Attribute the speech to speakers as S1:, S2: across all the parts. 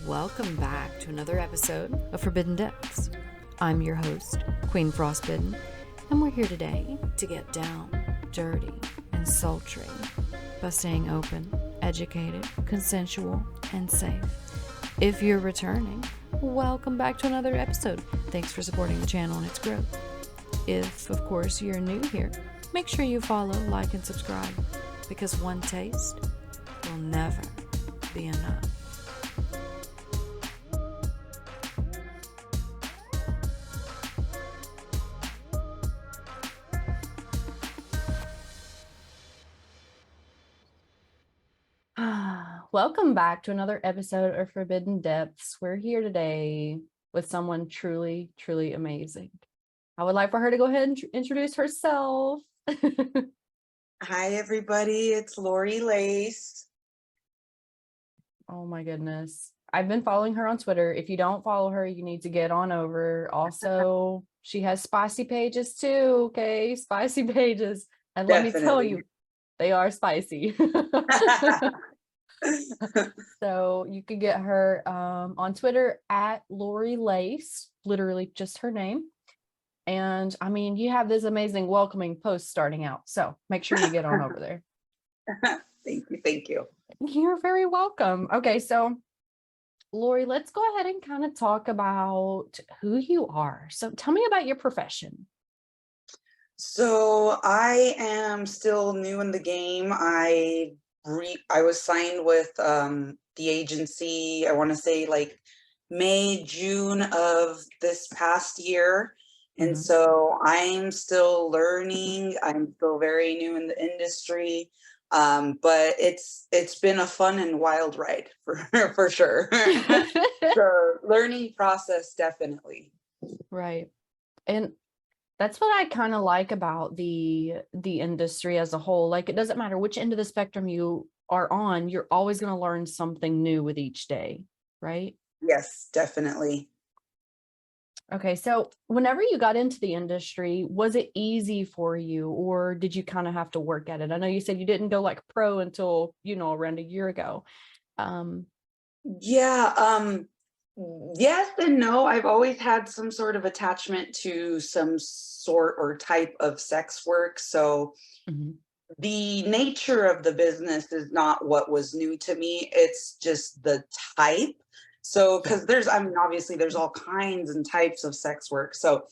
S1: Welcome back to another episode of Forbidden Depths. I'm your host, Queen Frostbitten, and we're here today to get down, dirty, and sultry by staying open, educated, consensual, and safe. If you're returning, welcome back to another episode. Thanks for supporting the channel and its growth. If, of course, you're new here, make sure you follow, like, and subscribe, because one taste will never be enough. Welcome back to another episode of Forbidden Depths. We're here today with someone truly, truly amazing. I would like for her to go ahead and introduce herself.
S2: Hi, everybody. It's Lory Lace.
S1: Oh my goodness. I've been following her on Twitter. If you don't follow her, you need to get on over. Also, she has spicy pages too, okay? Spicy pages. And let me tell you, they are spicy. So you can get her on Twitter at Lory Lace, literally just her name. And I mean, you have this amazing welcoming post starting out. So make sure you get on over there.
S2: Thank you.
S1: You're very welcome. Okay, so Lory, let's go ahead and kind of talk about who you are. So tell me about your profession.
S2: So I am still new in the game. I was signed with the agency, I want to say like May, June of this past year. And so I'm still learning. I'm still very new in the industry. But it's been a fun and wild ride for sure. The learning process, definitely.
S1: Right. And that's what I kind of like about the industry as a whole. Like, it doesn't matter which end of the spectrum you are on, you're always going to learn something new with each day, right?
S2: Yes, definitely.
S1: Okay, so whenever you got into the industry, was it easy for you, or did you kind of have to work at it? I know you said you didn't go like pro until, around a year ago.
S2: Yes and no. I've always had some sort of attachment to some sort or type of sex work. So the nature of the business is not what was new to me. It's just the type. So, because obviously there's all kinds and types of sex work. So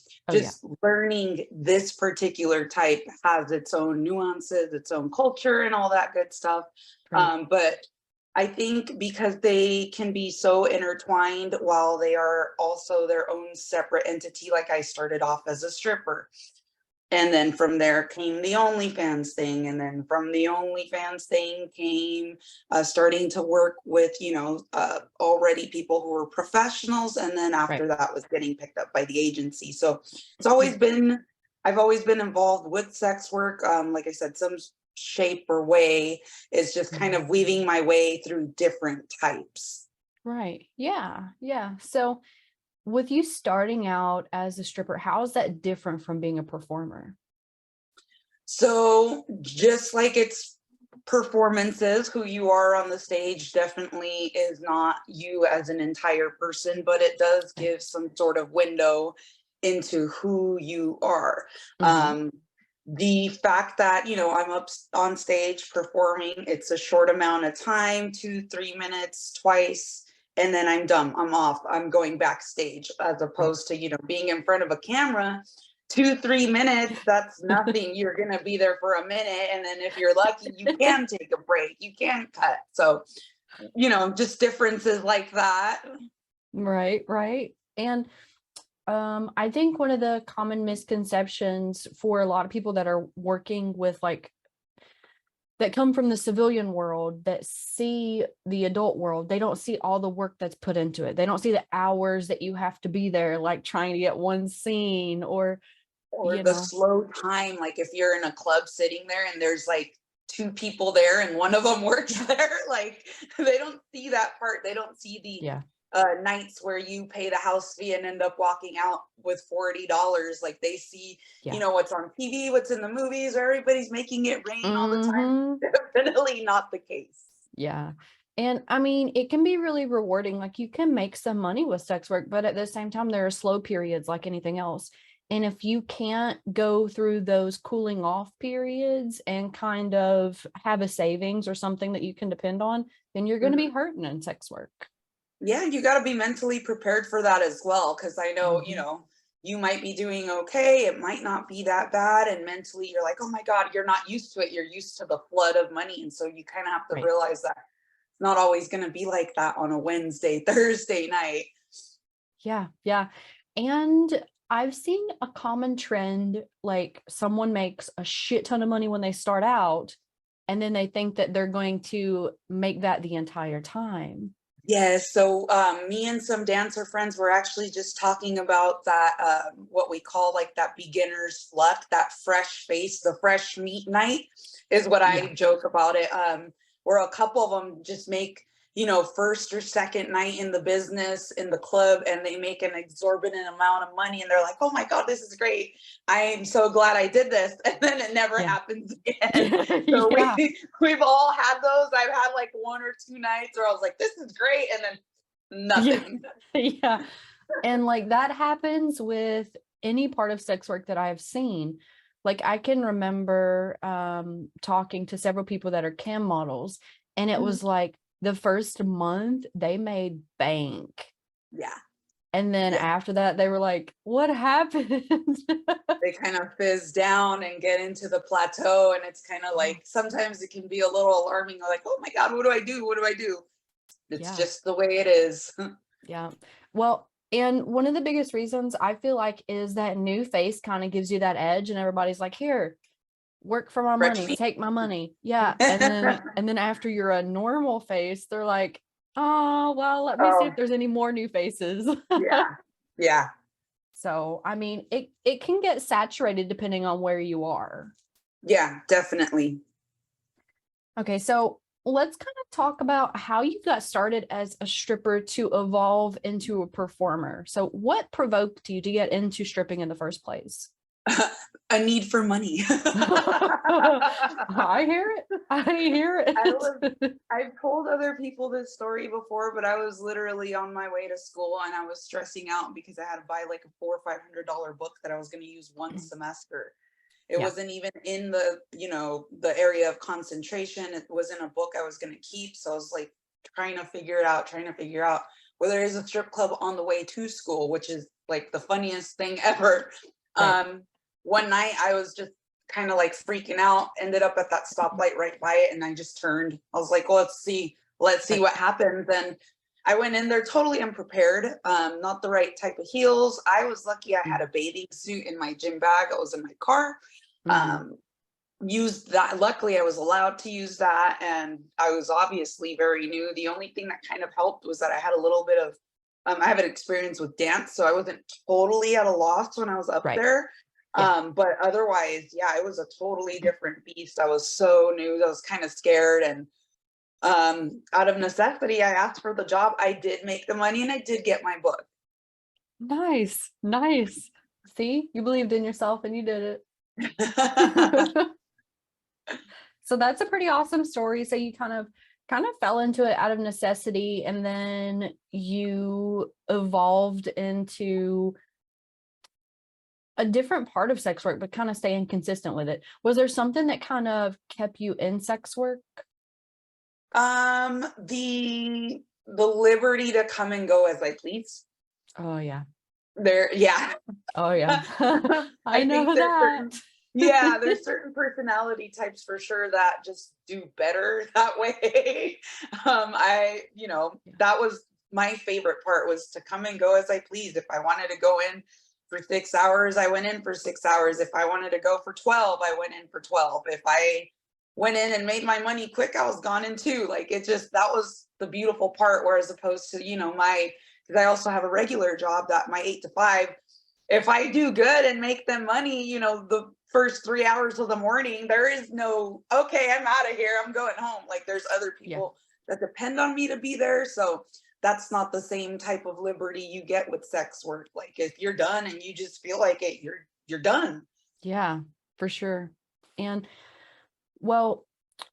S2: learning this particular type has its own nuances, its own culture and all that good stuff. Right. But I think because they can be so intertwined while they are also their own separate entity, like I started off as a stripper. And then from there came the OnlyFans thing. And then from the OnlyFans thing came starting to work with, already people who were professionals. And then after that was getting picked up by the agency. So I've always been involved with sex work. Like I said, some shape or way is just kind of weaving my way through different types.
S1: Right. Yeah. Yeah. So with you starting out as a stripper, how is that different from being a performer?
S2: So just like it's performances, who you are on the stage definitely is not you as an entire person, but it does give some sort of window into who you are. The fact that, I'm up on stage performing, it's a short amount of time, 2-3 minutes twice, and then I'm done. I'm off. I'm going backstage, as opposed to, being in front of a camera, 2-3 minutes, that's nothing. You're going to be there for a minute. And then if you're lucky, you can take a break. You can cut. So, just differences like that.
S1: Right. Right. And I think one of the common misconceptions for a lot of people that are working with that come from the civilian world, that see the adult world, they don't see all the work that's put into it. They don't see the hours that you have to be there, like trying to get one scene or
S2: the slow time. Like if you're in a club sitting there and there's like 2 people there and one of them works there, like they don't see that part. They don't see the nights where you pay the house fee and end up walking out with $40. Like they see, what's on TV, what's in the movies, everybody's making it rain all the time. Definitely not the case.
S1: Yeah. And I mean, it can be really rewarding. Like you can make some money with sex work, but at the same time, there are slow periods like anything else. And if you can't go through those cooling off periods and kind of have a savings or something that you can depend on, then you're going to be
S2: Mhm.
S1: hurting in sex work.
S2: Yeah, you got to be mentally prepared for that as well. Cause I know,
S1: Mhm.
S2: you might be doing okay. It might not be that bad. And mentally, you're like, oh my God, you're not used to it. You're used to the flood of money. And so you kind of have to
S1: Right.
S2: realize that it's not always going to be like that on a Wednesday, Thursday night.
S1: Yeah. Yeah. And I've seen a common trend, like someone makes a shit ton of money when they start out, and then they think that they're going to make that the entire time.
S2: Yes, so me and some dancer friends were actually just talking about that, what we call like that beginner's luck, that fresh face, the fresh meat night is what
S1: Yeah.
S2: I joke about it. Where a couple of them just make, first or second night in the business in the club, and they make an exorbitant amount of money, and they're like, "Oh my God, this is great! I am so glad I did this," and then it never
S1: Yeah.
S2: happens again. So
S1: Yeah.
S2: we've all had those. I've had like one or two nights where I was like, "This is great," and then
S1: Yeah.
S2: nothing.
S1: Yeah. And like that happens with any part of sex work that I've seen. Like I can remember talking to several people that are cam models, and it
S2: Mhm.
S1: was like the first month they made bank.
S2: Yeah,
S1: And then
S2: yeah.
S1: after that, they were like, what happened?
S2: They kind of fizz down and get into the plateau, and it's kind of
S1: Yeah.
S2: like sometimes it can be a little alarming. Like, oh my God, what do I do? What do I do? It's
S1: Yeah.
S2: just the way it is.
S1: Yeah. Well, and one of the biggest reasons I feel like is that new face kind of gives you that edge, and everybody's like, here, work for my
S2: Fresh
S1: money,
S2: meat.
S1: take my money. Yeah. And then after you're a normal face, they're like, oh, well, let me see if
S2: Oh,
S1: there's any more new faces.
S2: yeah, yeah,
S1: So I mean, it can get saturated depending on where you are.
S2: yeah, definitely.
S1: Okay, so let's kind of talk about how you got started as a stripper to evolve into a performer. So, what provoked you to get into stripping in the first place?
S2: A need for money.
S1: I hear it. I hear
S2: I was
S1: it.
S2: I've told other people this story before, but I was literally on my way to school and I was stressing out because I had to buy like a $400 or $500 book that I was going to use one semester. It
S1: Yeah.
S2: wasn't even in the area of concentration. It wasn't a book I was going to keep. So I was like trying to figure out where there is a strip club on the way to school, which is like the funniest thing ever.
S1: Right.
S2: Um, One night I was just kind of like freaking out, ended up at that stoplight right by it, and I just turned. I was like, well, let's see
S1: Right.
S2: what happens. And I went in there totally unprepared, not the right type of heels. I was lucky I had a bathing suit in my gym bag. It was in my car.
S1: Mm-hmm.
S2: Um, Used that. Luckily, I was allowed to use that, and I was obviously very new. The only thing that kind of helped was that I had a little bit of, I have an experience with dance, so I wasn't totally at a loss when I was up
S1: Right.
S2: there.
S1: Yeah.
S2: But otherwise, yeah, it was a totally different beast. I was so new. I was kind of scared, and out of necessity, I asked for the job. I did make the money, and I did get my book.
S1: Nice. Nice. See, you believed in yourself and you did it. So that's a pretty awesome story. So you kind of fell into it out of necessity, and then you evolved into a different part of sex work, but kind of staying consistent with it. Was there something that kind of kept you in sex work?
S2: The liberty to come and go as I please.
S1: Oh yeah.
S2: Yeah.
S1: Oh yeah. I
S2: I think
S1: know
S2: there's
S1: that.
S2: certain, yeah, there's certain personality types for sure that just do better that way.
S1: Yeah.
S2: That was my favorite part, was to come and go as I pleased. If I wanted to go in for 6 hours, I went in for 6 hours. If I wanted to go for 12, I went in for 12. If I went in and made my money quick, I was gone in two. Like that was the beautiful part. Whereas opposed to, because I also have a regular job, that my 8 to 5, if I do good and make them money, the first 3 hours of the morning, there is no, okay, I'm out of here, I'm going home. Like there's other
S1: Yeah.
S2: people that depend on me to be there. So that's not the same type of liberty you get with sex work. Like if you're done and you just feel like it, you're done.
S1: Yeah, for sure. And well,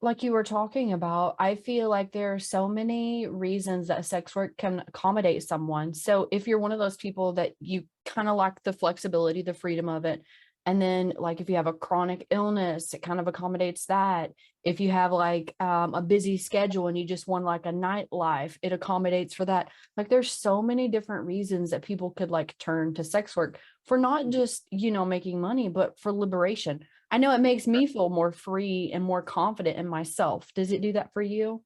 S1: like you were talking about, I feel like there are so many reasons that sex work can accommodate someone. So if you're one of those people that you kind of like the flexibility, the freedom of it, and then like if you have a chronic illness, it kind of accommodates that. If you have like a busy schedule and you just want like a nightlife, it accommodates for that. Like there's so many different reasons that people could like turn to sex work for not just, you know, making money, but for liberation. I know it makes me feel more free and more confident in myself. Does it do that for you?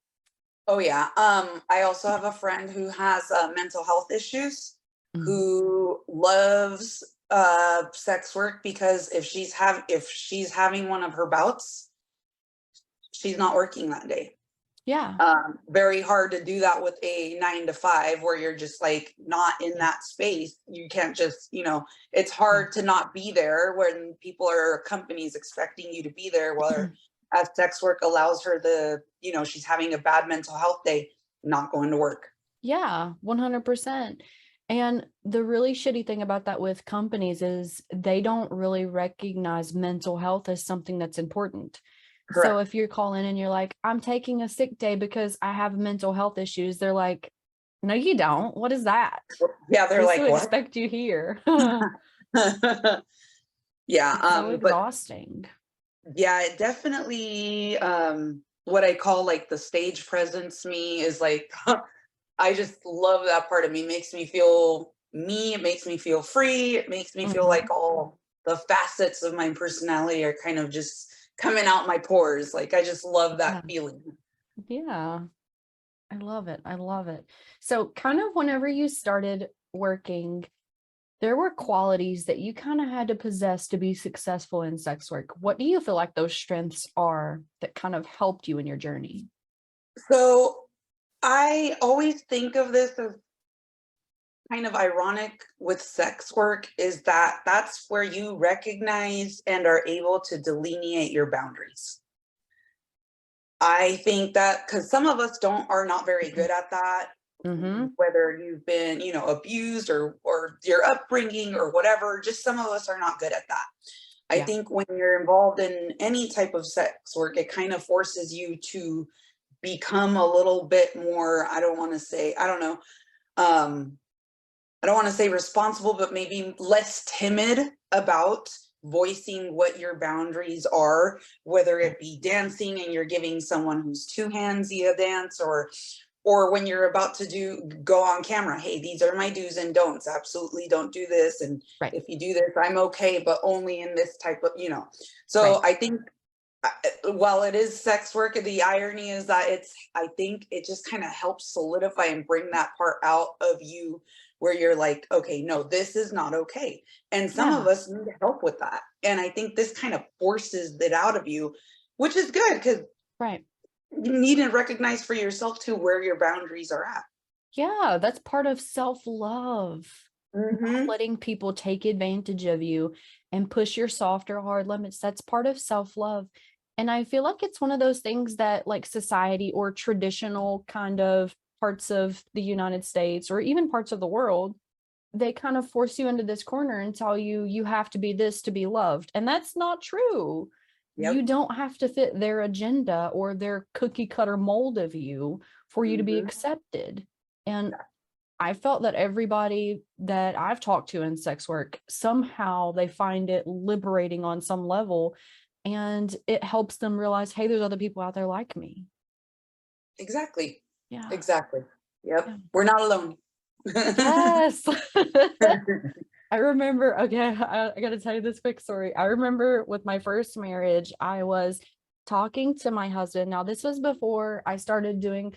S2: Oh yeah. I also have a friend who has mental health issues,
S1: Mhm.
S2: who loves sex work because if she's having one of her bouts, she's not working that day.
S1: Yeah.
S2: Very hard to do that with a 9 to 5 where you're just like not in
S1: Yeah.
S2: that space. You can't just, it's
S1: Yeah.
S2: hard to not be there when people or companies expecting you to be there. Where as sex work allows her she's having a bad mental health day, not going to work.
S1: Yeah, 100%. And the really shitty thing about that with companies is they don't really recognize mental health as something that's important. So
S2: Correct.
S1: if you're calling and you're like, I'm taking a sick day because I have mental health issues, they're like, no, you don't. What is that?
S2: Yeah, they're
S1: We still
S2: like, what?
S1: expect you here.
S2: Yeah,
S1: It's so
S2: but
S1: exhausting.
S2: yeah, it definitely what I call like the stage presence me is like I just love that part of me. It makes me feel me, it makes me feel free, it makes me feel
S1: Mhm.
S2: like all the facets of my personality are kind of just coming out my pores. Like I just love that
S1: Yeah.
S2: feeling.
S1: Yeah. I love it. I love it. So, kind of whenever you started working, there were qualities that you kind of had to possess to be successful in sex work. What do you feel like those strengths are that kind of helped you in your journey?
S2: So I always think of this as kind of ironic with sex work is that that's where you recognize and are able to delineate your boundaries. I think that because some of us are not very good at that,
S1: Mm-hmm.
S2: whether you've been, abused or your upbringing or whatever, just some of us are not good at that. I
S1: Yeah.
S2: think when you're involved in any type of sex work, it kind of forces you to become a little bit more, I don't want to say, I don't know, I don't want to say responsible, but maybe less timid about voicing what your boundaries are, whether
S1: Yeah.
S2: it be dancing and you're giving someone who's two handsy a dance, or when you're about to go on camera, hey, these are my do's and don'ts. Absolutely don't do this. And
S1: Right.
S2: if you do this, I'm okay, but only in this type of.
S1: Right.
S2: So I think while it is sex work, the irony is that I think it just kind of helps solidify and bring that part out of you where you're like, okay, no, this is not okay. And some of
S1: Yeah.
S2: us need help with that. And I think this kind of forces it out of you, which is good because
S1: Right.
S2: you need to recognize for yourself too where your boundaries are at.
S1: Yeah. That's part of self-love. Not
S2: Mm-hmm.
S1: letting people take advantage of you and push your soft or hard limits. That's part of self-love. And I feel like it's one of those things that like society or traditional kind of parts of the United States or even parts of the world, they kind of force you into this corner and tell you you have to be this to be loved. And that's not true. You
S2: Yep.
S1: don't have to fit their agenda or their cookie cutter mold of you for you to be
S2: Mm-hmm.
S1: accepted. And I felt that everybody that I've talked to in sex work, somehow they find it liberating on some level and it helps them realize, hey, there's other people out there like me.
S2: Exactly.
S1: Yeah.
S2: Exactly. Yep.
S1: Yeah.
S2: We're not alone.
S1: Yes. I remember, okay, I got to tell you this quick story. I remember with my first marriage, I was talking to my husband. Now, this was before I started doing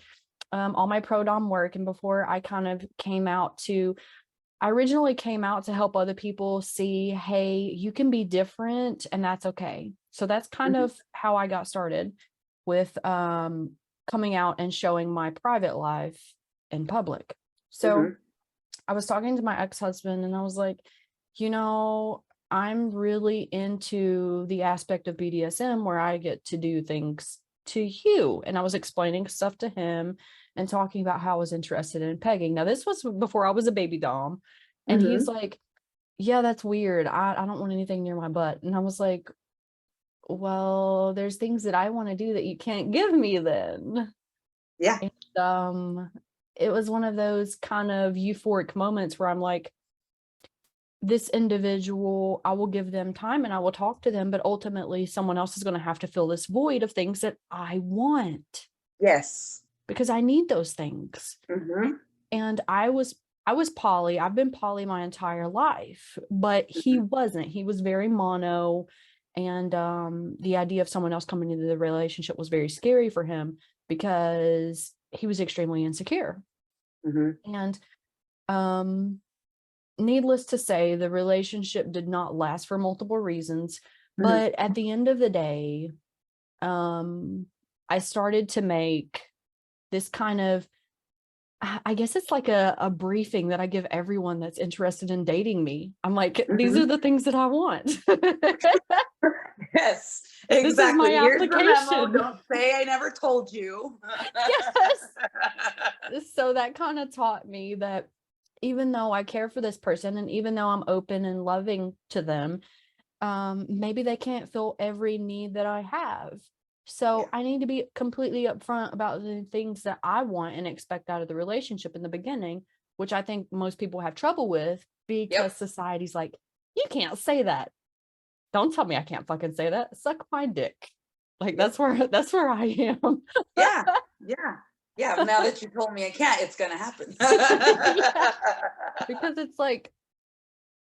S1: all my pro dom work and before I kind of I originally came out to help other people see, hey, you can be different and that's okay. So that's kind
S2: Mhm,
S1: of how I got started with coming out and showing my private life in public. So
S2: mhm.
S1: I was talking to my ex-husband and I was like, you know, I'm really into the aspect of BDSM where I get to do things to you. And I was explaining stuff to him and talking about how I was interested in pegging. Now, this was before I was a baby dom. And he's
S2: Mhm.
S1: like, yeah, that's weird. I don't want anything near my butt. And I was like, well, there's things that I want to do that you can't give me then.
S2: Yeah.
S1: And it was one of those kind of euphoric moments where I'm like, this individual, I will give them time and I will talk to them, but ultimately someone else is going to have to fill this void of things that I want.
S2: Yes.
S1: Because I need those things.
S2: Mm-hmm.
S1: And I was poly. I've been poly my entire life, but he wasn't. He was very mono. And the idea of someone else coming into the relationship was very scary for him because he was extremely insecure.
S2: Mm-hmm.
S1: And needless to say, the relationship did not last for multiple reasons. But at the end of the day, I started to make this kind of, I guess it's like a briefing that I give everyone that's interested in dating me. I'm like, these are the things that I want.
S2: Yes,
S1: This is my
S2: exactly. Here's the memo.
S1: application.
S2: Don't say I never told you.
S1: Yes. So that kind of taught me that even though I care for this person and even though I'm open and loving to them, maybe they can't fill every need that I have. So I need to be completely upfront about the things that I want and expect out of the relationship in the beginning, which I think most people have trouble with because society's like, you can't say that. Don't tell me I can't fucking say that. Suck my dick. Like that's where I am.
S2: Yeah. Now that you told me I can't, it's gonna happen.
S1: Yeah. Because it's like,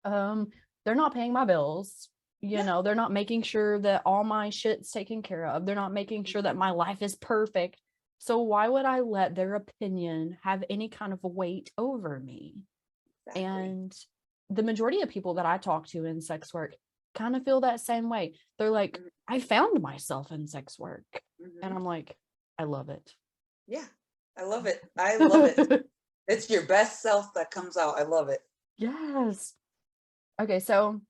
S1: they're not paying my bills. You know, they're not making sure that all my shit's taken care of. They're not making sure that my life is perfect. So why would I let their opinion have any kind of weight over me? Exactly. And the majority of people that I talk to in sex work kind of feel that same way. They're like, I found myself in sex work. And I'm like, I love it.
S2: Yeah, I love it. I love it. It's your best self that comes out. I love it.
S1: Yes. Okay, so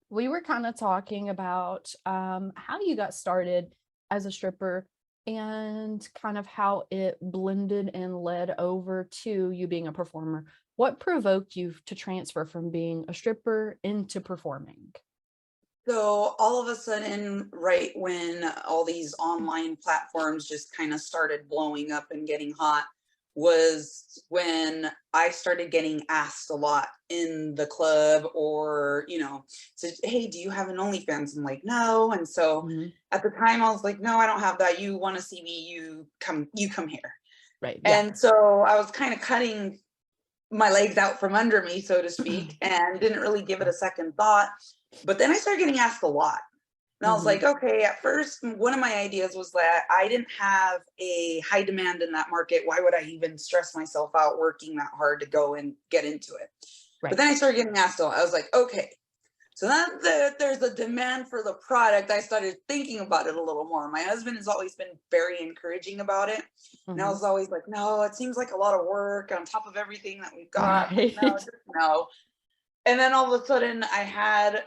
S1: we were kind of talking about how you got started as a stripper and kind of how it blended and led over to you being a performer. What provoked you to transfer from being a stripper into performing?
S2: So all of a sudden, right when all these online platforms just kind of started blowing up and getting hot, was when I started getting asked a lot in the club or, said, hey, do you have an OnlyFans? I'm like, no. And so at the time I was like, no, I don't have that. You want to see me, you come here.
S1: Right.
S2: Yeah. And so I was kind of cutting my legs out from under me, so to speak, and didn't really give it a second thought. But then I started getting asked a lot. And I was like, okay, at first, one of my ideas was that I didn't have a high demand in that market. Why would I even stress myself out working that hard to go and get into it? Right. But then I started getting asked a lot. I was like, okay, so now that there's a demand for the product, I started thinking about it a little more. My husband has always been very encouraging about it. And I was always like, no, it seems like a lot of work on top of everything that we've got. Right. No, just no. And then all of a sudden I had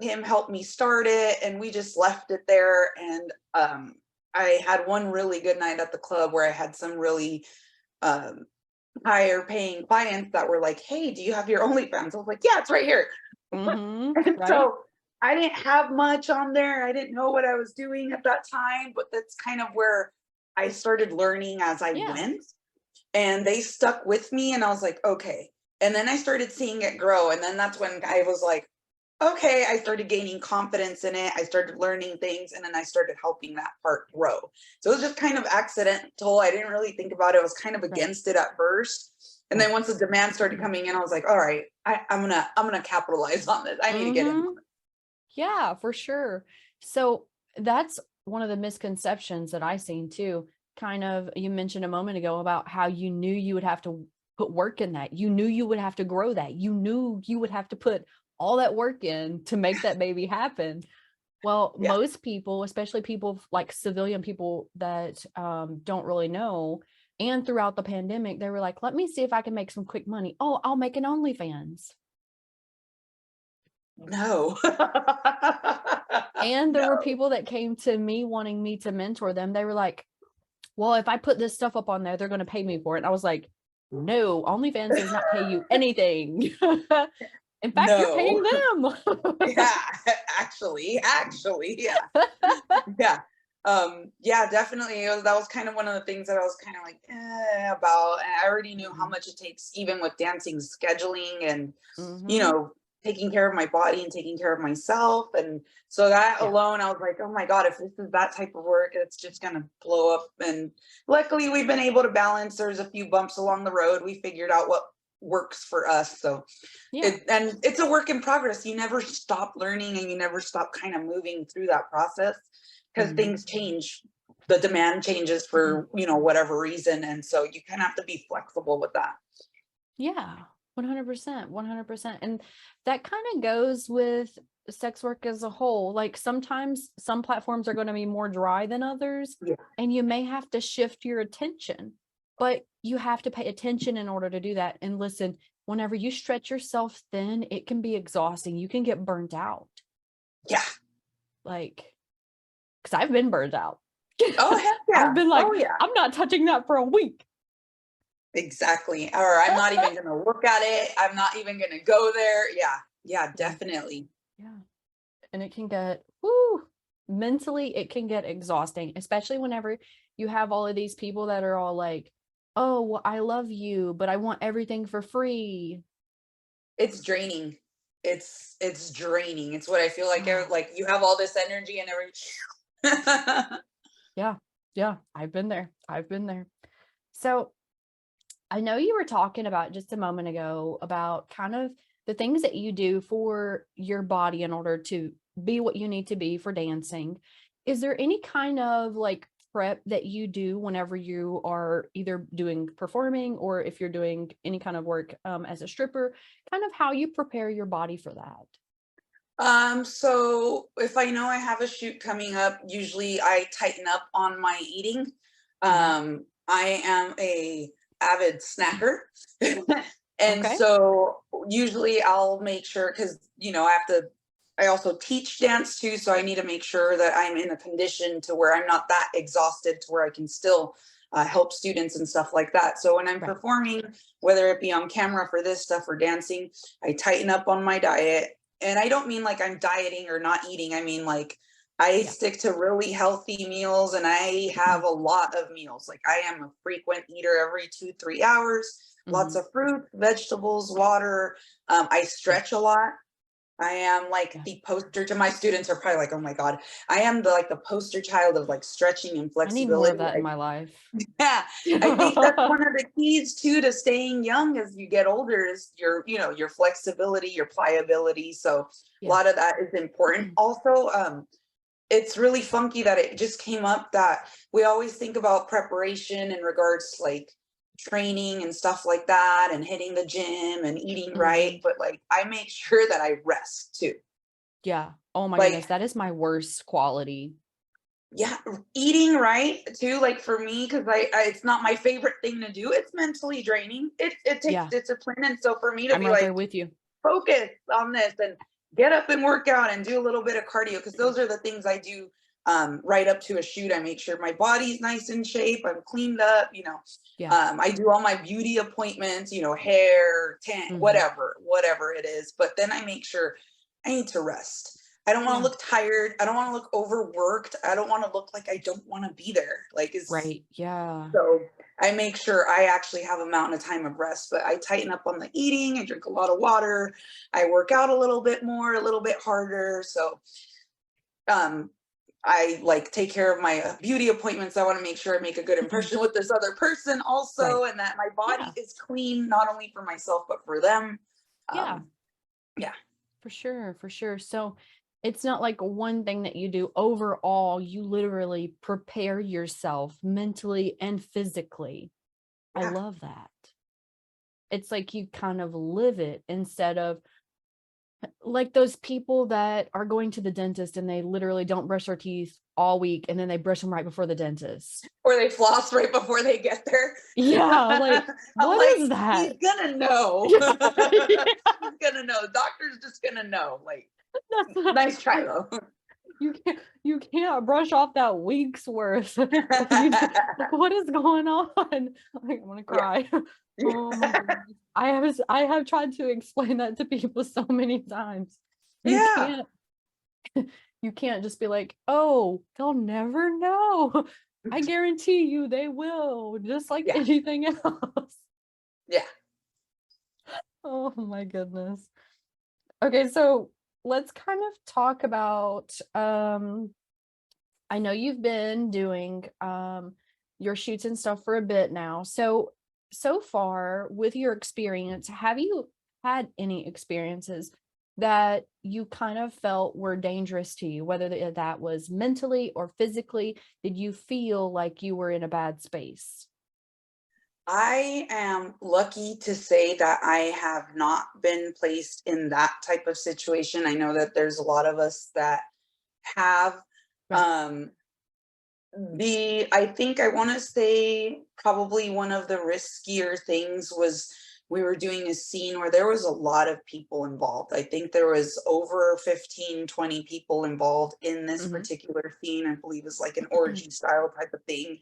S2: him help me start it and we just left it there. And I had one really good night at the club where I had some really higher paying clients that were like, hey, do you have your OnlyFans? I was like, yeah, it's right here. And right. So I didn't have much on there. I didn't know what I was doing at that time, but that's kind of where I started learning as I went. And they stuck with me and I was like, okay. And then I started seeing it grow. And then that's when I was like, okay, I started gaining confidence in it. I started learning things and then I started helping that part grow. So it was just kind of accidental. I didn't really think about it. I was kind of against it at first. And then once the demand started coming in, I was like, all right, I'm gonna capitalize on this. I need to get in on it.
S1: Yeah, for sure. So that's one of the misconceptions that I seen too. Kind of, you mentioned a moment ago about how you knew you would have to put work in that. You knew you would have to grow that. You knew you would have to put all that work in to make that baby happen. Well, most people, especially people like civilian people that don't really know, and throughout the pandemic, they were like, let me see if I can make some quick money. Oh, I'll make an OnlyFans.
S2: No.
S1: And there were people that came to me wanting me to mentor them. They were like, well, if I put this stuff up on there, they're going to pay me for it. And I was like, no, OnlyFans does not pay you anything. In fact, you're paying
S2: No.
S1: them.
S2: Yeah, actually, yeah. Yeah. Yeah, definitely. That was kind of one of the things that I was kind of like about. And I already knew how
S1: Mhm.
S2: much it takes, even with dancing, scheduling, and you
S1: Mhm.
S2: know, taking care of my body and taking care of myself. And so that
S1: Yeah.
S2: alone, I was like, oh my God, if this is that type of work, it's just gonna blow up. And luckily, we've been able to balance. There's a few bumps along the road. We figured out what works for us. So
S1: Yeah.
S2: and it's a work in progress. You never stop learning and you never stop kind of moving through that process because
S1: Mhm.
S2: things change. The demand changes for, whatever reason. And so you kind of have to be flexible with that.
S1: Yeah. 100%. 100%. And that kind of goes with sex work as a whole. Like sometimes some platforms are going to be more dry than others,
S2: Yeah.
S1: and you may have to shift your attention, but you have to pay attention in order to do that. And listen, whenever you stretch yourself thin, it can be exhausting. You can get burnt out.
S2: Yeah.
S1: Like, because I've been burnt out.
S2: Oh, heck
S1: I've
S2: yeah.
S1: been like,
S2: Oh, yeah.
S1: I'm not touching that for a week.
S2: Exactly. Or I'm not even going to look at it. I'm not even going to go there. Yeah. Yeah,
S1: Yeah.
S2: definitely.
S1: Yeah. And it can get, mentally, it can get exhausting, especially whenever you have all of these people that are all like, oh, well, I love you, but I want everything for free.
S2: It's draining. It's draining. It's what I feel like.
S1: Oh,
S2: Like you have all this energy and everything.
S1: yeah. Yeah. I've been there. I've been there. So I know you were talking about just a moment ago about kind of the things that you do for your body in order to be what you need to be for dancing. Is there any kind of like prep that you do whenever you are either doing performing or if you're doing any kind of work as a stripper, kind of how you prepare your body for that?
S2: So if I know I have a shoot coming up, usually I tighten up on my eating.
S1: Mhm.
S2: I am a avid snacker. And
S1: Okay.
S2: so usually I'll make sure because I also teach dance too, so I need to make sure that I'm in a condition to where I'm not that exhausted to where I can still help students and stuff like that. So when I'm
S1: Right.
S2: performing, whether it be on camera for this stuff or dancing, I tighten up on my diet. And I don't mean like I'm dieting or not eating. I mean like I
S1: Yeah.
S2: stick to really healthy meals and I have a lot of meals. Like I am a frequent eater every 2, 3 hours, lots
S1: Hmm.
S2: of fruit, vegetables, water. I
S1: Yeah.
S2: stretch a lot. I am like
S1: Yeah.
S2: the poster to my students are probably like, oh my God, I am the poster child of like stretching and
S1: I need more of
S2: flexibility.
S1: that in my life.
S2: Yeah, I think that's one of the keys too to staying young as you get older is your flexibility, your pliability. So a
S1: Yeah.
S2: lot of that is important. Also, it's really funky that it just came up that we always think about preparation in regards to like training and stuff like that and hitting the gym and eating right.
S1: Mhm.
S2: But like I make sure that I rest too.
S1: Yeah. Oh my
S2: Like
S1: goodness, that is my worst quality.
S2: yeah, eating right too, like for me, because I it's not my favorite thing to do. It's mentally draining. It takes
S1: Yeah,
S2: discipline. And so for me to
S1: I'm
S2: be
S1: right there
S2: like,
S1: with you.
S2: focus on this and get up and work out and do a little bit of cardio, because those are the things I do right up to a shoot. I make sure my body's nice in shape, I'm cleaned up.
S1: Yeah.
S2: I do all my beauty appointments, hair, tan,
S1: Mhm.
S2: whatever it is. But then I make sure I need to rest. I don't want to
S1: Yeah.
S2: look tired. I don't want to look overworked. I don't want to look like I don't want to be there. Like it's
S1: Right. Yeah.
S2: so I make sure I actually have a mountain of time of rest, but I tighten up on the eating. I drink a lot of water. I work out a little bit more, a little bit harder. So um, I like take care of my beauty appointments. I want to make sure I make a good
S1: Mhm.
S2: impression with this other person
S1: Right.
S2: also, and that my body
S1: Yeah.
S2: is clean, not only for myself, but for them.
S1: Yeah.
S2: Um, yeah.
S1: For sure. For sure. So it's not like one thing that you do. Overall, you literally prepare yourself mentally and physically. I
S2: Yeah.
S1: love that. It's like you kind of live it instead of like those people that are going to the dentist and they literally don't brush their teeth all week and then they brush them right before the dentist.
S2: Or they floss right before they get there.
S1: Yeah, like,
S2: I'm
S1: what
S2: like,
S1: is
S2: he's
S1: that?
S2: gonna know.
S1: Yeah, yeah,
S2: He's gonna know. Doctor's just gonna know. Like,
S1: that's
S2: nice try
S1: I
S2: though.
S1: you can't brush off that week's worth. Like, like, what is going on? Like, I'm gonna
S2: Yeah.
S1: cry. Oh my goodness. I have tried to explain that to people so many times. You
S2: Yeah.
S1: can't you can't just be like, oh, they'll never know. I guarantee you they will, just like
S2: Yeah.
S1: anything else.
S2: Yeah.
S1: Oh my goodness. Okay, so let's kind of talk about I know you've been doing your shoots and stuff for a bit now. So far with your experience, have you had any experiences that you kind of felt were dangerous to you, whether that was mentally or physically? Did you feel like you were in a bad space?
S2: I am lucky to say that I have not been placed in that type of situation. I know that there's a lot of us that have.
S1: Right.
S2: Um, I think I want to say probably one of the riskier things was we were doing a scene where there was a lot of people involved. I think there was over 15, 20 people involved in this
S1: Hmm.
S2: particular scene. I believe it's like an orgy style type of thing.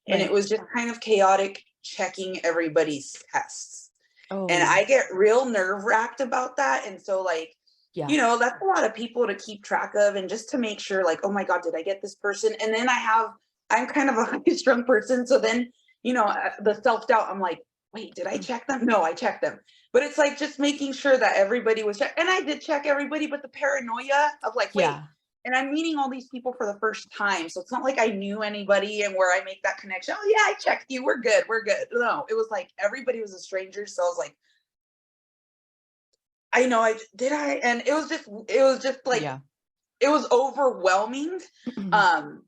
S2: And it
S1: Right.
S2: was just kind of chaotic checking everybody's tests. And
S1: Oh,
S2: I get real nerve wracked about that. And so, like,
S1: yeah.
S2: that's a lot of people to keep track of and just to make sure, like, oh my God, did I get this person? And then I'm kind of a high strung person. So then, the self doubt, I'm like, wait, did I check them? No, I checked them. But it's like just making sure that everybody was checked. And I did check everybody, but the paranoia of like, wait,
S1: Yeah.
S2: and I'm meeting all these people for the first time. So it's not like I knew anybody and where I make that connection. Oh, yeah, I checked you. We're good. We're good. No, it was like everybody was a stranger. So I was like, I know I did I and it was just like
S1: Yeah.
S2: it was overwhelming. Um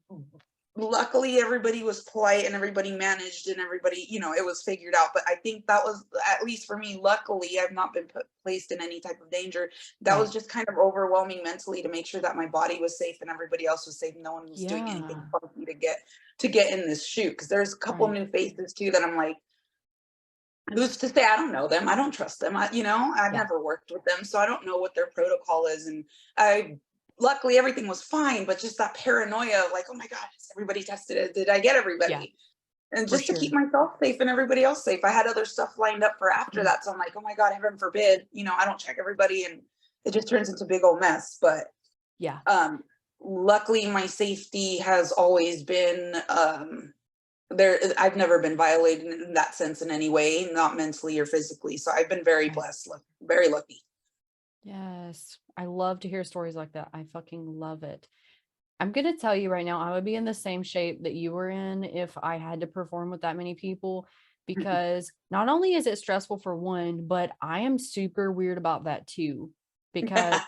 S2: Luckily everybody was polite and everybody managed and everybody, it was figured out. But I think that was, at least for me, luckily I've not been placed in any type of danger. That was
S1: Right.
S2: just kind of overwhelming mentally to make sure that my body was safe and everybody else was safe. No one was doing anything
S1: Yeah.
S2: funky to get in this shoot. Because there's a couple
S1: Right.
S2: new faces too that I'm like, who's to say I don't know them? I don't trust them. I've
S1: Yeah.
S2: never worked with them, so I don't know what their protocol is. And I, luckily, everything was fine, but just that paranoia of like, oh my God, is everybody tested? Did I get
S1: Yeah.
S2: everybody? And
S1: For
S2: just to keep
S1: sure.
S2: myself safe and everybody else safe, I had other stuff lined up for after that. So I'm like, oh my God, heaven forbid, I don't check everybody, and it just turns into a big old mess. But
S1: Yeah.
S2: um, luckily, my safety has always been there. I've never been violated in that sense in any way, not mentally or physically. So I've been very
S1: Right.
S2: blessed, very lucky.
S1: Yes. I love to hear stories like that. I fucking love it. I'm going to tell you right now, I would be in the same shape that you were in if I had to perform with that many people, because not only is it stressful for one, but I am super weird about that too, because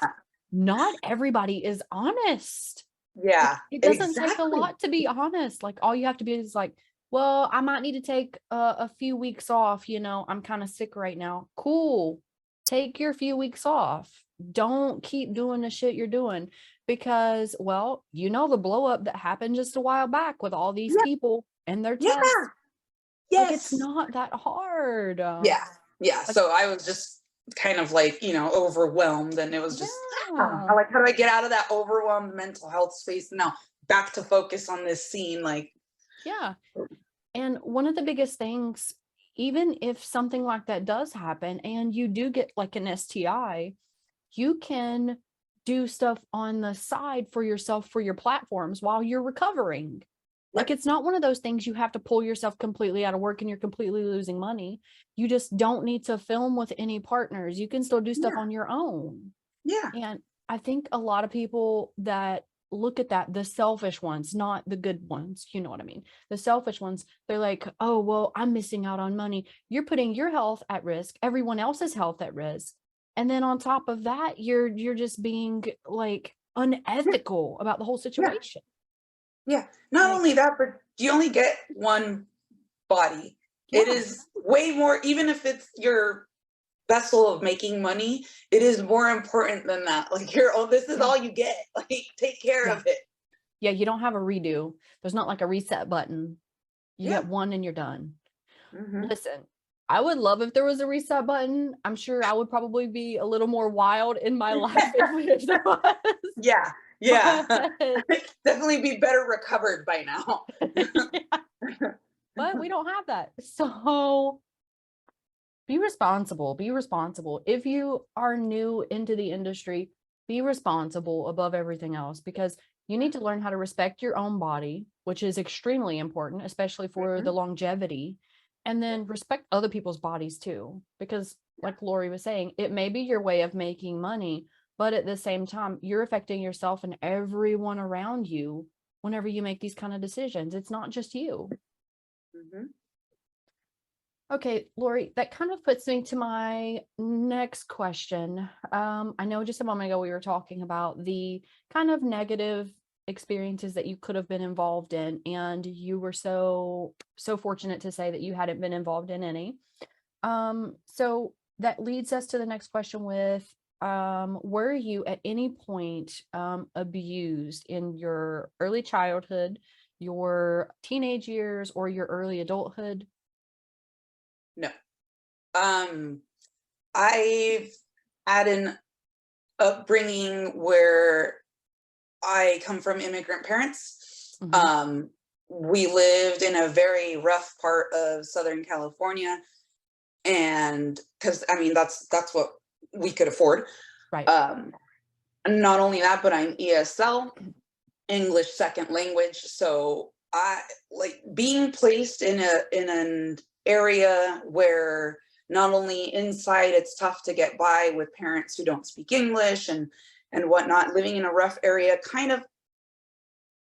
S1: not everybody is honest. Like,
S2: Yeah,
S1: it doesn't take a
S2: exactly.
S1: lot to be honest. Like, all you have to be is like, well, I might need to take a few weeks off. I'm kind of sick right now. Cool. Take your few weeks off. Don't keep doing the shit you're doing, because, well, the blow up that happened just a while back with all these
S2: Yeah,
S1: people and their tests.
S2: yeah,
S1: Like, it's
S2: yes,
S1: not that hard.
S2: yeah, yeah.
S1: Like,
S2: So I was just kind of like, overwhelmed, and it was just, I
S1: yeah.
S2: like, how do I get out of that overwhelmed mental health space now, back to focus on this scene? Like,
S1: Yeah. And one of the biggest things, even if something like that does happen and you do get like an STI, you can do stuff on the side for yourself for your platforms while you're recovering. Like,
S2: yep,
S1: it's not one of those things you have to pull yourself completely out of work and you're completely losing money. You just don't need to film with any partners. You can still do stuff
S2: yeah,
S1: on your own.
S2: yeah,
S1: And I think a lot of people that look at that, the selfish ones, not the good ones, you know what I mean? The selfish ones, they're like, oh, well, I'm missing out on money. You're putting your health at risk, everyone else's health at risk. And then on top of that, you're just being like
S2: yeah,
S1: unethical about the whole
S2: yeah,
S1: situation.
S2: yeah. Not
S1: Like,
S2: only that, but you only get one body. It
S1: yeah,
S2: is way more, even if it's your vessel of making money, it is more important than that. Like, this is
S1: yeah,
S2: all you get. Like, take care
S1: yeah,
S2: of it.
S1: yeah. You don't have a redo. There's not like a reset button. You
S2: Yeah.
S1: get one and you're done.
S2: Hmm.
S1: Listen, I would love if there was a reset button. I'm sure I would probably be a little more wild in my life if there was.
S2: Yeah. Yeah.
S3: But
S2: Definitely be better recovered by now.
S3: yeah, but we don't have that. So be responsible. Be responsible. If you are new into the industry, be responsible above everything else, because you need to learn how to respect your own body, which is extremely important, especially for the
S2: Mhm.
S3: longevity, and
S2: Yeah.
S3: then respect other people's bodies too. Because,
S2: Yeah.
S3: like Lory was saying, it may be your way of making money, but at the same time, you're affecting yourself and everyone around you whenever you make these kind of decisions. It's not just you.
S2: Mhm.
S3: Okay, Lory, that kind of puts me to my next question. I know just a moment ago we were talking about the kind of negative experiences that you could have been involved in, and you were so fortunate to say that you hadn't been involved in any. So that leads us to the next question with, were you at any point abused in your early childhood, your teenage years, or your early adulthood?
S2: No. Um, I've had an upbringing where I come from immigrant parents.
S3: Hmm.
S2: We lived in a very rough part of Southern California, and because I mean that's what we could afford.
S3: Right.
S2: Um, and not only that, but I'm ESL, English second language. So I like being placed in an area where not only inside it's tough to get by with parents who don't speak English and whatnot, living in a rough area kind of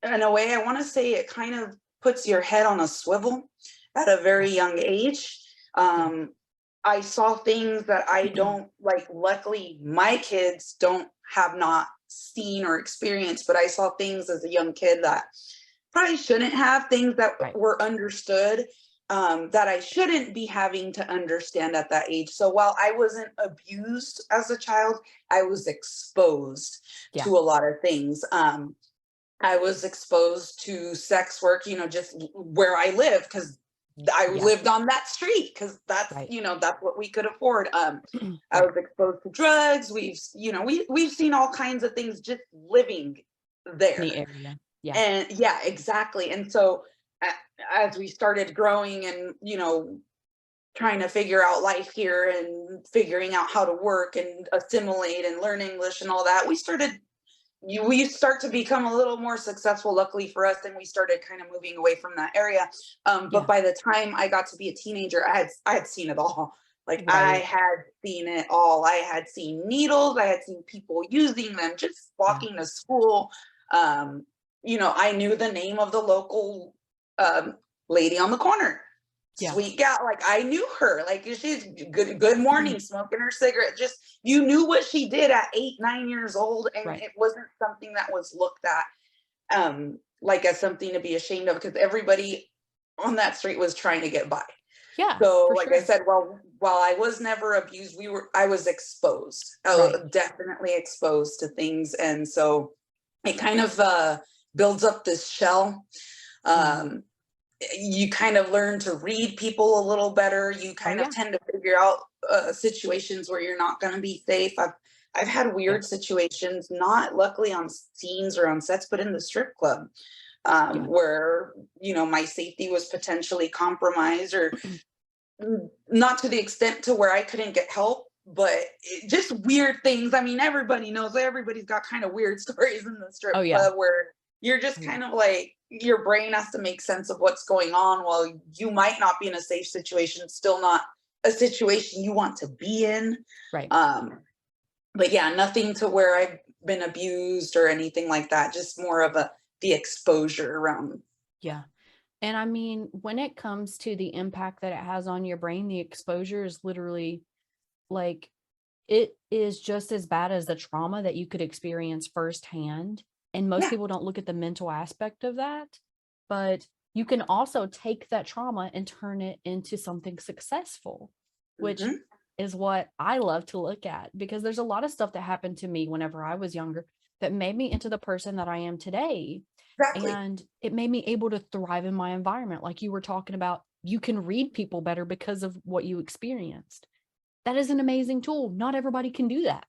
S2: in a way, I want to say it kind of puts your head on a swivel at a very
S3: Yeah.
S2: young age.
S3: Yeah.
S2: I saw things that I don't like. Luckily, my kids don't have not seen or experienced, but I saw things as a young kid that probably shouldn't have, things that
S3: Right.
S2: were understood that I shouldn't be having to understand at that age. So while I wasn't abused as a child, I was exposed
S3: Yeah.
S2: to a lot of things. I was exposed to sex work, just where I live because I
S3: Yeah.
S2: lived on that street because that's,
S3: Right.
S2: that's what we could afford. I
S3: Right.
S2: was exposed to drugs. We've seen all kinds of things just living
S3: In the
S2: there.
S3: area. Yeah.
S2: And yeah, exactly. And so as we started growing and, trying to figure out life here and figuring out how to work and assimilate and learn English and all that, we start to become a little more successful, luckily for us, and we started kind of moving away from that area. But
S3: Yeah.
S2: by the time I got to be a teenager, I had seen it all. Like I
S3: Right.
S2: had seen it all. I had seen needles. I had seen people using them just
S3: Yeah.
S2: walking to school. Um, I knew the name of the local um, lady on the corner.
S3: Yeah.
S2: Sweet gal, like I knew her. Like she's good morning, smoking her cigarette. Just you knew what she did at 8, 9 years old, and
S3: Right.
S2: it wasn't something that was looked at like as something to be ashamed of because everybody on that street was trying to get by.
S3: Yeah,
S2: So,
S3: for
S2: like I
S3: sure.
S2: said, well, while I was never abused, I was exposed.
S3: Right.
S2: Definitely exposed to things, and so it kind of builds up this shell.
S3: Mhm.
S2: You kind of learn to read people a little better. You
S3: Oh,
S2: kind of
S3: yeah.
S2: tend to figure out situations where you're not going to be safe. I've had
S3: Yeah.
S2: weird situations, not luckily on scenes or on sets, but in the strip club,
S3: Yeah.
S2: where my safety was potentially compromised, or not to the extent to where I couldn't get help, but just weird things. I mean, everybody knows everybody's got kind of weird stories in the strip
S3: Oh, yeah.
S2: club where you're just
S3: Oh, yeah.
S2: kind of like your brain has to make sense of what's going on while you might not be in a safe situation, still not a situation you want to be in.
S3: Right.
S2: But yeah, nothing to where I've been abused or anything like that, just more of the exposure around.
S3: Yeah. And I mean, when it comes to the impact that it has on your brain, the exposure is literally like, it is just as bad as the trauma that you could experience firsthand. And most
S2: Yeah.
S3: people don't look at the mental aspect of that, but you can also take that trauma and turn it into something successful, which
S2: Hmm.
S3: is what I love to look at, because there's a lot of stuff that happened to me whenever I was younger that made me into the person that I am today.
S2: Exactly.
S3: And it made me able to thrive in my environment. Like you were talking about, you can read people better because of what you experienced. That is an amazing tool. Not everybody can do that.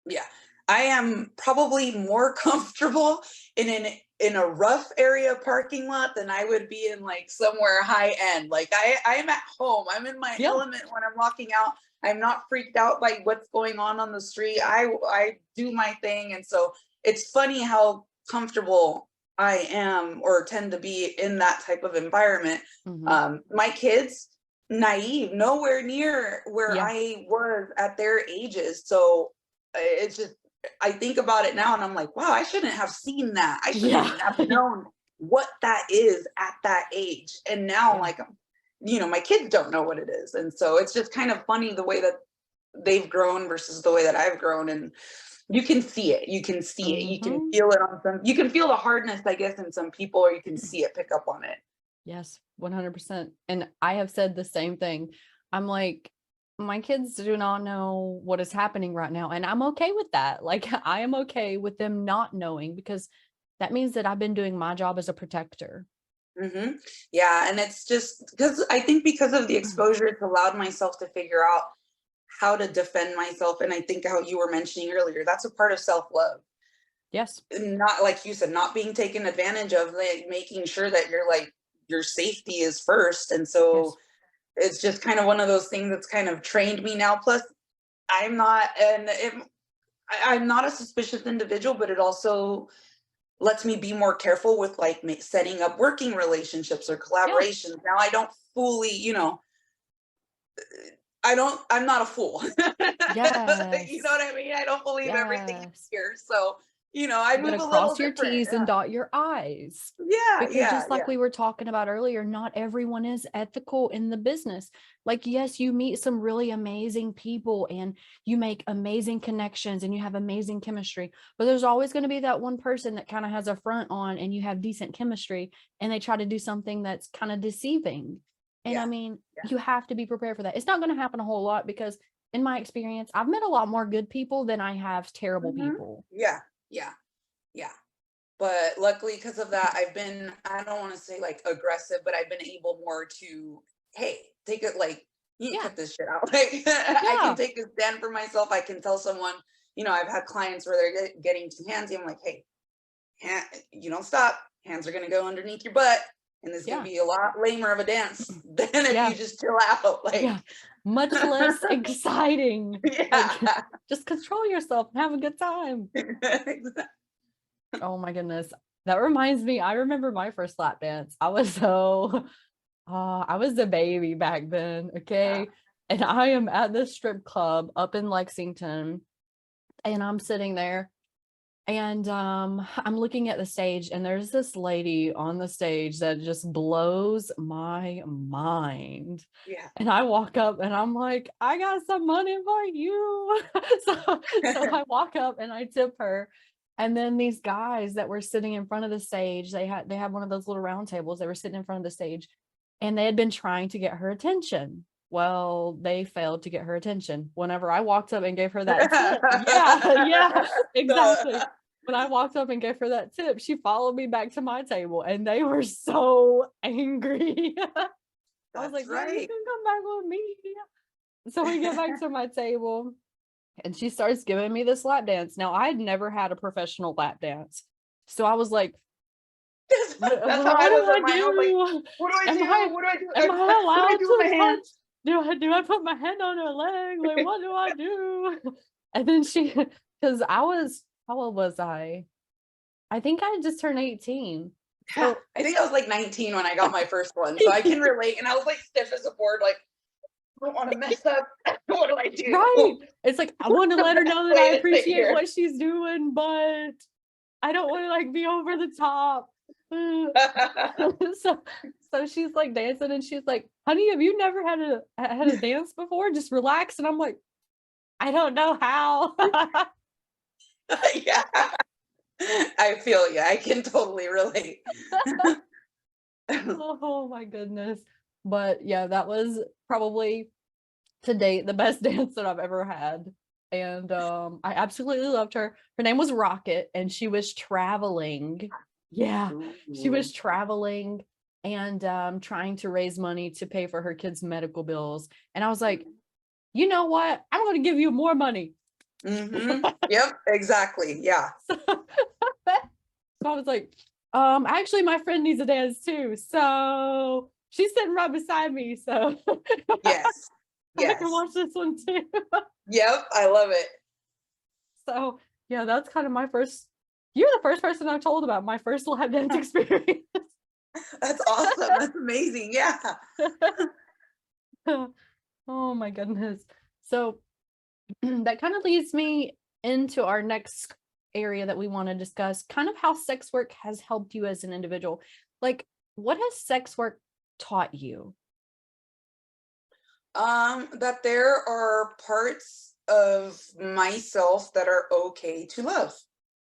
S2: Yeah. I am probably more comfortable in a rough area parking lot than I would be in like somewhere high end. Like I'm at home. I'm in my
S3: Yeah.
S2: element when I'm walking out. I'm not freaked out by what's going on the street. I do my thing, and so it's funny how comfortable I am or tend to be in that type of environment. My kids, naive, nowhere near where
S3: Yeah.
S2: I was at their ages. So it's just, I think about it now and I'm like, wow, I shouldn't have seen that. I shouldn't have known what that is at that age. And now, like, my kids don't know what it is. And so it's just kind of funny the way that they've grown versus the way that I've grown. And you can see it. You can see it. You can feel it on some, you can feel the hardness, I guess, in some people, or you can see it, pick up on it.
S3: Yes, 100%. And I have said the same thing. I'm like, my kids do not know what is happening right now. And I'm okay with that. Like, I am okay with them not knowing, because that means that I've been doing my job as a protector.
S2: Yeah. And it's just because I think because of the exposure, it's allowed myself to figure out how to defend myself. And I think how you were mentioning earlier, that's a part of self-love.
S3: Yes.
S2: Not, like you said, not being taken advantage of, like making sure that you're like, your safety is first. And so it's just kind of one of those things that's kind of trained me now. Plus, I'm not I'm not a suspicious individual, but it also lets me be more careful with like setting up working relationships or collaborations. Now I don't fully, I'm not a fool.
S3: Yes.
S2: You know what I mean? I don't believe everything here. So, I
S3: You
S2: move
S3: gotta
S2: a little
S3: cross your
S2: different.
S3: T's and dot your I's.
S2: Yeah.
S3: Because just like we were talking about earlier, not everyone is ethical in the business. Like, yes, you meet some really amazing people and you make amazing connections and you have amazing chemistry, but there's always going to be that one person that kind of has a front on and you have decent chemistry and they try to do something that's kind of deceiving. And I mean, you have to be prepared for that. It's not going to happen a whole lot, because in my experience, I've met a lot more good people than I have terrible people.
S2: Yeah. But luckily, because of that, I don't want to say like aggressive, but I've been able more to, hey, take it, like, you can cut this shit out. Like, I can take a stand for myself. I can tell someone, I've had clients where they're getting too handsy. I'm like, hey, you don't stop. Hands are going to go underneath your butt. And this is going to be a lot lamer of a dance than if you just chill out. Like,
S3: much less exciting. Like, just control yourself and have a good time. Oh my goodness. That reminds me, I remember my first lap dance. I was a baby back then. Okay. And I am at this strip club up in Lexington, and I'm sitting there and I'm looking at the stage, and there's this lady on the stage that just blows my mind. And I walk up and I'm like, I got some money for you. So I walk up and I tip her. And then these guys that were sitting in front of the stage, they had one of those little round tables. They were sitting in front of the stage, and they had been trying to get her attention. Well, they failed to get her attention. Whenever I walked up and gave her that tip, exactly. When I walked up and gave her that tip, she followed me back to my table, and they were so angry. I was like, you can come back with me. So we get back to my table, and she starts giving me this lap dance. Now, I had never had a professional lap dance. So I was like, what do I do?
S2: What do I do? What do I do?
S3: Am I allowed
S2: to do with my hands?
S3: Do I put my hand on her leg? Like, what do I do? And then because how old was I? I think I had just turned 18.
S2: So I think I was like 19 when I got my first one. So I can relate. And I was like stiff as a board, like, I don't want to mess up. What do I do?
S3: Right. It's like, I want to let her know that I appreciate what she's doing, but I don't want to like be over the top. So she's like dancing, and she's like, honey, have you never had a dance before? Just relax. And I'm like, I don't know how.
S2: Yeah. I feel you. I can totally relate.
S3: Oh my goodness. But yeah, that was probably to date the best dance that I've ever had. And I absolutely loved her. Her name was Rocket, and she was traveling. Yeah, she was traveling and trying to raise money to pay for her kids' medical bills. And I was like, you know what? I'm going to give you more money.
S2: Yep, exactly. Yeah.
S3: So I was like, actually my friend needs a dance too. So she's sitting right beside me. So
S2: Yes.
S3: I can
S2: Yes.
S3: watch this one too.
S2: Yep. I love it.
S3: So yeah, that's kind of you're the first person I've told about my first lap dance experience.
S2: That's awesome. That's amazing. Yeah.
S3: Oh my goodness. So that kind of leads me into our next area that we want to discuss, kind of how sex work has helped you as an individual. Like, what has sex work taught you?
S2: That there are parts of myself that are okay to love.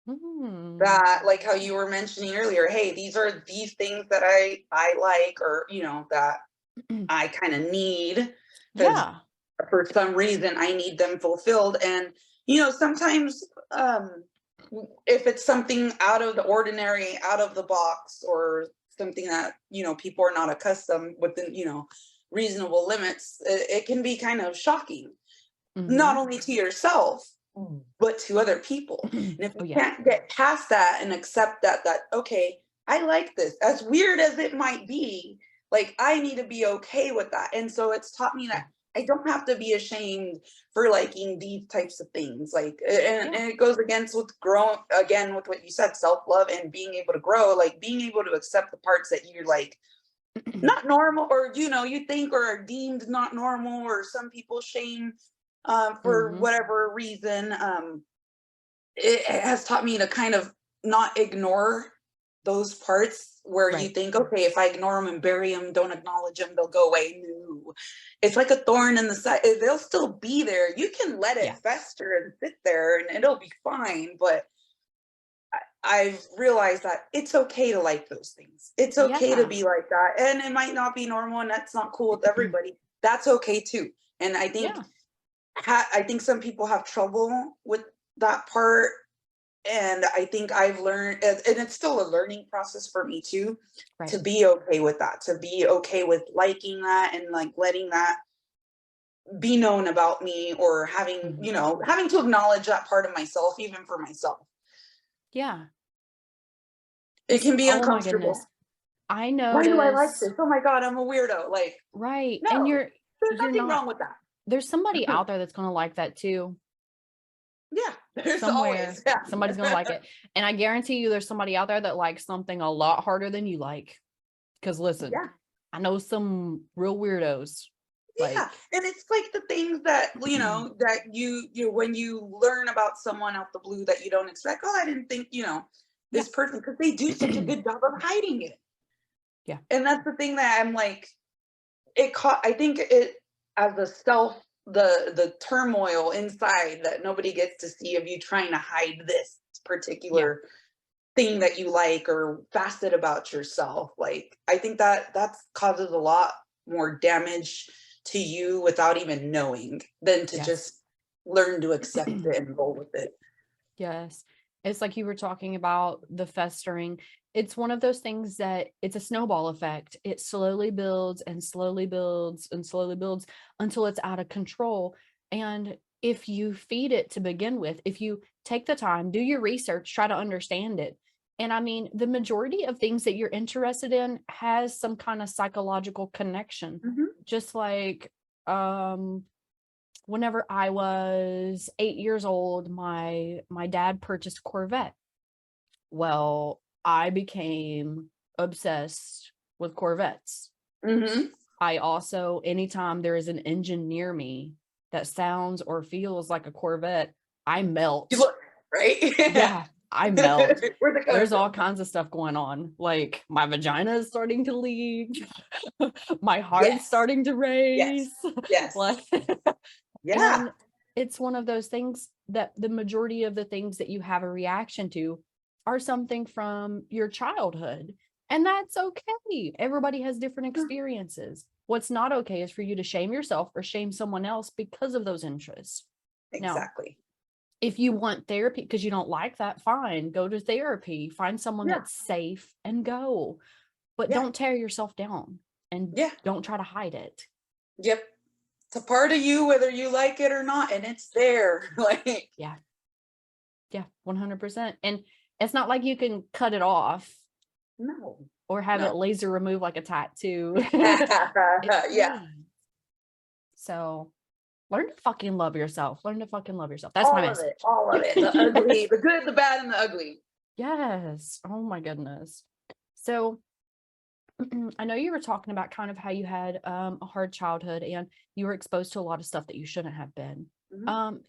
S3: Hmm.
S2: That, like how you were mentioning earlier, hey, these are these things that I like, or that I kind of need, because
S3: Yeah.
S2: for some reason I need them fulfilled. And sometimes, if it's something out of the ordinary, out of the box, or something that people are not accustomed within reasonable limits, it can be kind of shocking, not
S3: Hmm.
S2: only to yourself but to other people. And if
S3: Oh
S2: you
S3: yeah.
S2: can't get past that and accept that okay, I like this, as weird as it might be, like I need to be okay with that. And so it's taught me
S3: Yeah.
S2: that I don't have to be ashamed for liking these types of things, like, and
S3: Yeah.
S2: it goes against with growing again with what you said, self-love, and being able to grow, like being able to accept the parts that you're like not normal, or you think, or are deemed not normal, or some people shame, for
S3: Hmm.
S2: whatever reason. It has taught me to kind of not ignore those parts where you
S3: Right.
S2: think, okay, if I ignore them and bury them, don't acknowledge them, they'll go away. No, it's like a thorn in the side. They'll still be there. You can let it
S3: Yeah.
S2: fester and sit there, and it'll be fine. But I've realized that it's okay to like those things. It's okay to
S3: Yeah.
S2: be like that. And it might not be normal, and that's not cool with everybody. That's okay too. And I think
S3: Yeah.
S2: I think some people have trouble with that part. And I think I've learned, and it's still a learning process for me too, to
S3: Right.
S2: be okay with that, to be okay with liking that, and like letting that be known about me, or having,
S3: Hmm.
S2: having to acknowledge that part of myself, even for myself.
S3: Yeah.
S2: It can be
S3: Oh my goodness.
S2: uncomfortable.
S3: I
S2: Why do I like this?
S3: notice,
S2: Oh my God, I'm a weirdo. Like,
S3: right. And
S2: no, there's
S3: you're
S2: nothing
S3: not,
S2: wrong with that.
S3: there's somebody out there that's going to like that too.
S2: Yeah, there's always,
S3: Somewhere
S2: yeah.
S3: somebody's going to like it. And I guarantee you there's somebody out there that likes something a lot harder than you like. Because listen,
S2: Yeah.
S3: I know some real weirdos.
S2: Yeah,
S3: Like,
S2: and it's like the things that that you when you learn about someone out the blue that you don't expect. Oh, I didn't think
S3: yeah.
S2: this person, because they do such a good job of hiding it.
S3: Yeah.
S2: And that's the thing that I'm like, it caught. I think it, as a self, the turmoil inside that nobody gets to see of you trying to hide this
S3: Yeah.
S2: particular thing that you like, or facet about yourself. Like, I think that causes a lot more damage to you without even knowing, than to
S3: Yes.
S2: just learn to accept it and roll with it.
S3: Yes. It's like you were talking about the festering. It's one of those things that it's a snowball effect. It slowly builds and slowly builds and slowly builds until it's out of control. And if you feed it to begin with, if you take the time, do your research, try to understand it. And I mean, the majority of things that you're interested in has some kind of psychological connection.
S2: Hmm.
S3: Just like whenever I was 8 years old, my dad purchased a Corvette. Well, I became obsessed with Corvettes.
S2: Hmm.
S3: I also, anytime there is an engine near me that sounds or feels like a Corvette, I
S2: You
S3: melt.
S2: look right.
S3: Yeah, I melt.
S2: Where's it coming
S3: There's all
S2: from?
S3: kinds of stuff going on. Like my vagina is starting to leak. My heart's
S2: Yes.
S3: starting to
S2: Yes.
S3: race.
S2: Yes.
S3: Like,
S2: Yeah.
S3: and it's one of those things that the majority of the things that you have a reaction to are something from your childhood. And that's okay. Everybody has different experiences. What's not okay is for you to shame yourself or shame someone else because of those interests. Now,
S2: Exactly.
S3: if you want therapy because you don't like that, fine, go to therapy, find someone
S2: Yeah.
S3: that's safe and go. But
S2: Yeah.
S3: don't tear yourself down and
S2: Yeah.
S3: don't try to hide it.
S2: Yep. it's a part of you, whether you like it or not, and it's there. Like,
S3: yeah, 100%. And it's not like you can cut it off
S2: no,
S3: or have it
S2: no.
S3: laser removed like a tattoo.
S2: Yeah.
S3: So learn to fucking love yourself. Learn to fucking love yourself. That's my message.
S2: All of it. The ugly, the good, the bad, and the ugly.
S3: Yes. Oh my goodness. So I know you were talking about kind of how you had a hard childhood and you were exposed to a lot of stuff that you shouldn't have been.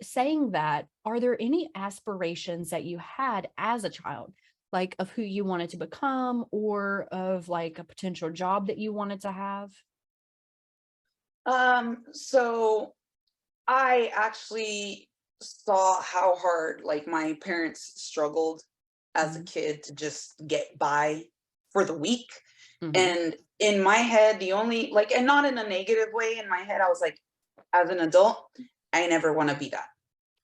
S3: Saying that, are there any aspirations that you had as a child, like of who you wanted to become or of like a potential job that you wanted to have?
S2: So I actually saw how hard like my parents struggled as a kid to just get by for the week. And in my head, the only like, and not in a negative way, in my head, I was like, as an adult, I never want to be that.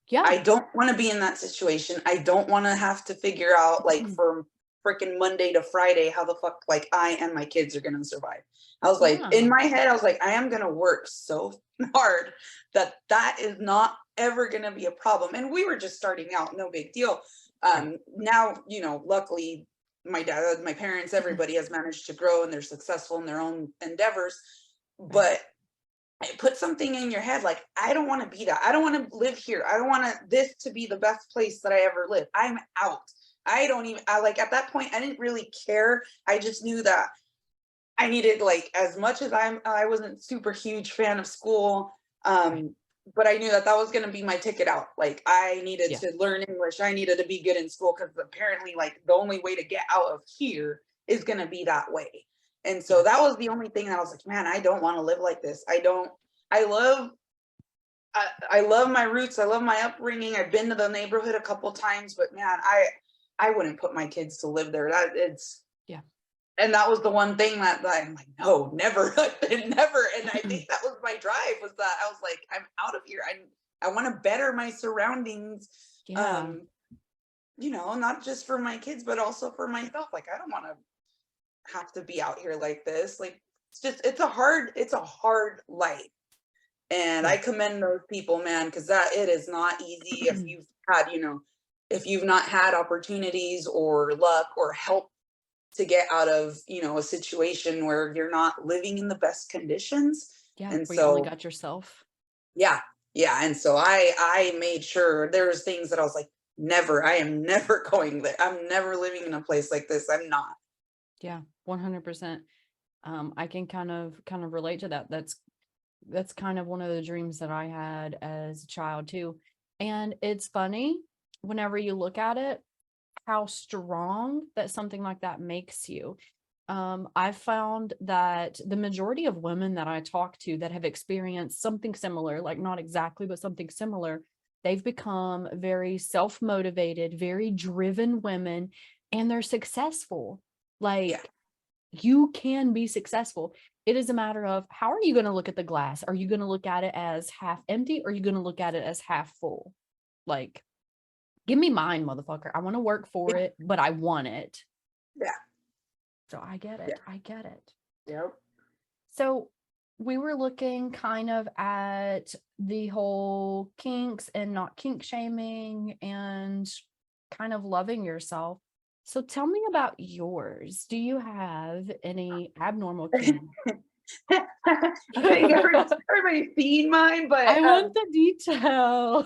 S3: Yeah.
S2: I don't want to be in that situation. I don't want to have to figure out like from freaking Monday to Friday how the fuck like I and my kids are gonna survive. I was like, in my head, I was like, I am gonna work so hard that is not ever gonna be a problem. And we were just starting out, no big deal. Now, you know, luckily my dad, my parents, everybody has managed to grow and they're successful in their own endeavors. But it put something in your head like, I don't want to be that. I don't want to live here. I don't want this to be the best place that I ever live. I'm out. I like at that point I didn't really care. I just knew that I needed, like, as much as I wasn't super huge fan of school, but I knew that was going to be my ticket out. Like, I needed to learn English. I needed to be good in school because apparently, like, the only way to get out of here is going to be that way. And so that was the only thing that I was like, man, I don't want to live like this. I love my roots. I love my upbringing. I've been to the neighborhood a couple times, but man, I wouldn't put my kids to live there. And that was the one thing that I'm like, no, never, never. And I think that was my drive, was that I was like, I'm out of here. I want to better my surroundings. You know, not just for my kids, but also for myself. Like, I don't want to have to be out here like this. Like, it's a hard life. And I commend those people, man, because it is not easy if you've not had opportunities or luck or help to get out of, a situation where you're not living in the best conditions.
S3: Yeah.
S2: And
S3: where you only got yourself.
S2: Yeah. Yeah. And so I made sure there's things that I was like, I am never going there. I'm never living in a place like this. I'm not.
S3: Yeah, 100%. I can kind of relate to that. That's kind of one of the dreams that I had as a child too. And it's funny whenever you look at it, how strong that something like that makes you. I've found that the majority of women that I talk to that have experienced something similar, like not exactly, but something similar, they've become very self-motivated, very driven women, and they're successful. Like, you can be successful. It is a matter of, how are you going to look at the glass? Are you going to look at it as half empty, or are you going to look at it as half full? Like, give me mine, motherfucker. I want to work for it, but I want it.
S2: Yeah.
S3: So I get it. I get it.
S2: Yep.
S3: So we were looking kind of at the whole kinks and not kink shaming and kind of loving yourself. So tell me about yours. Do you have any abnormal kinks?
S2: I think everybody's seen mine, but
S3: I want the detail.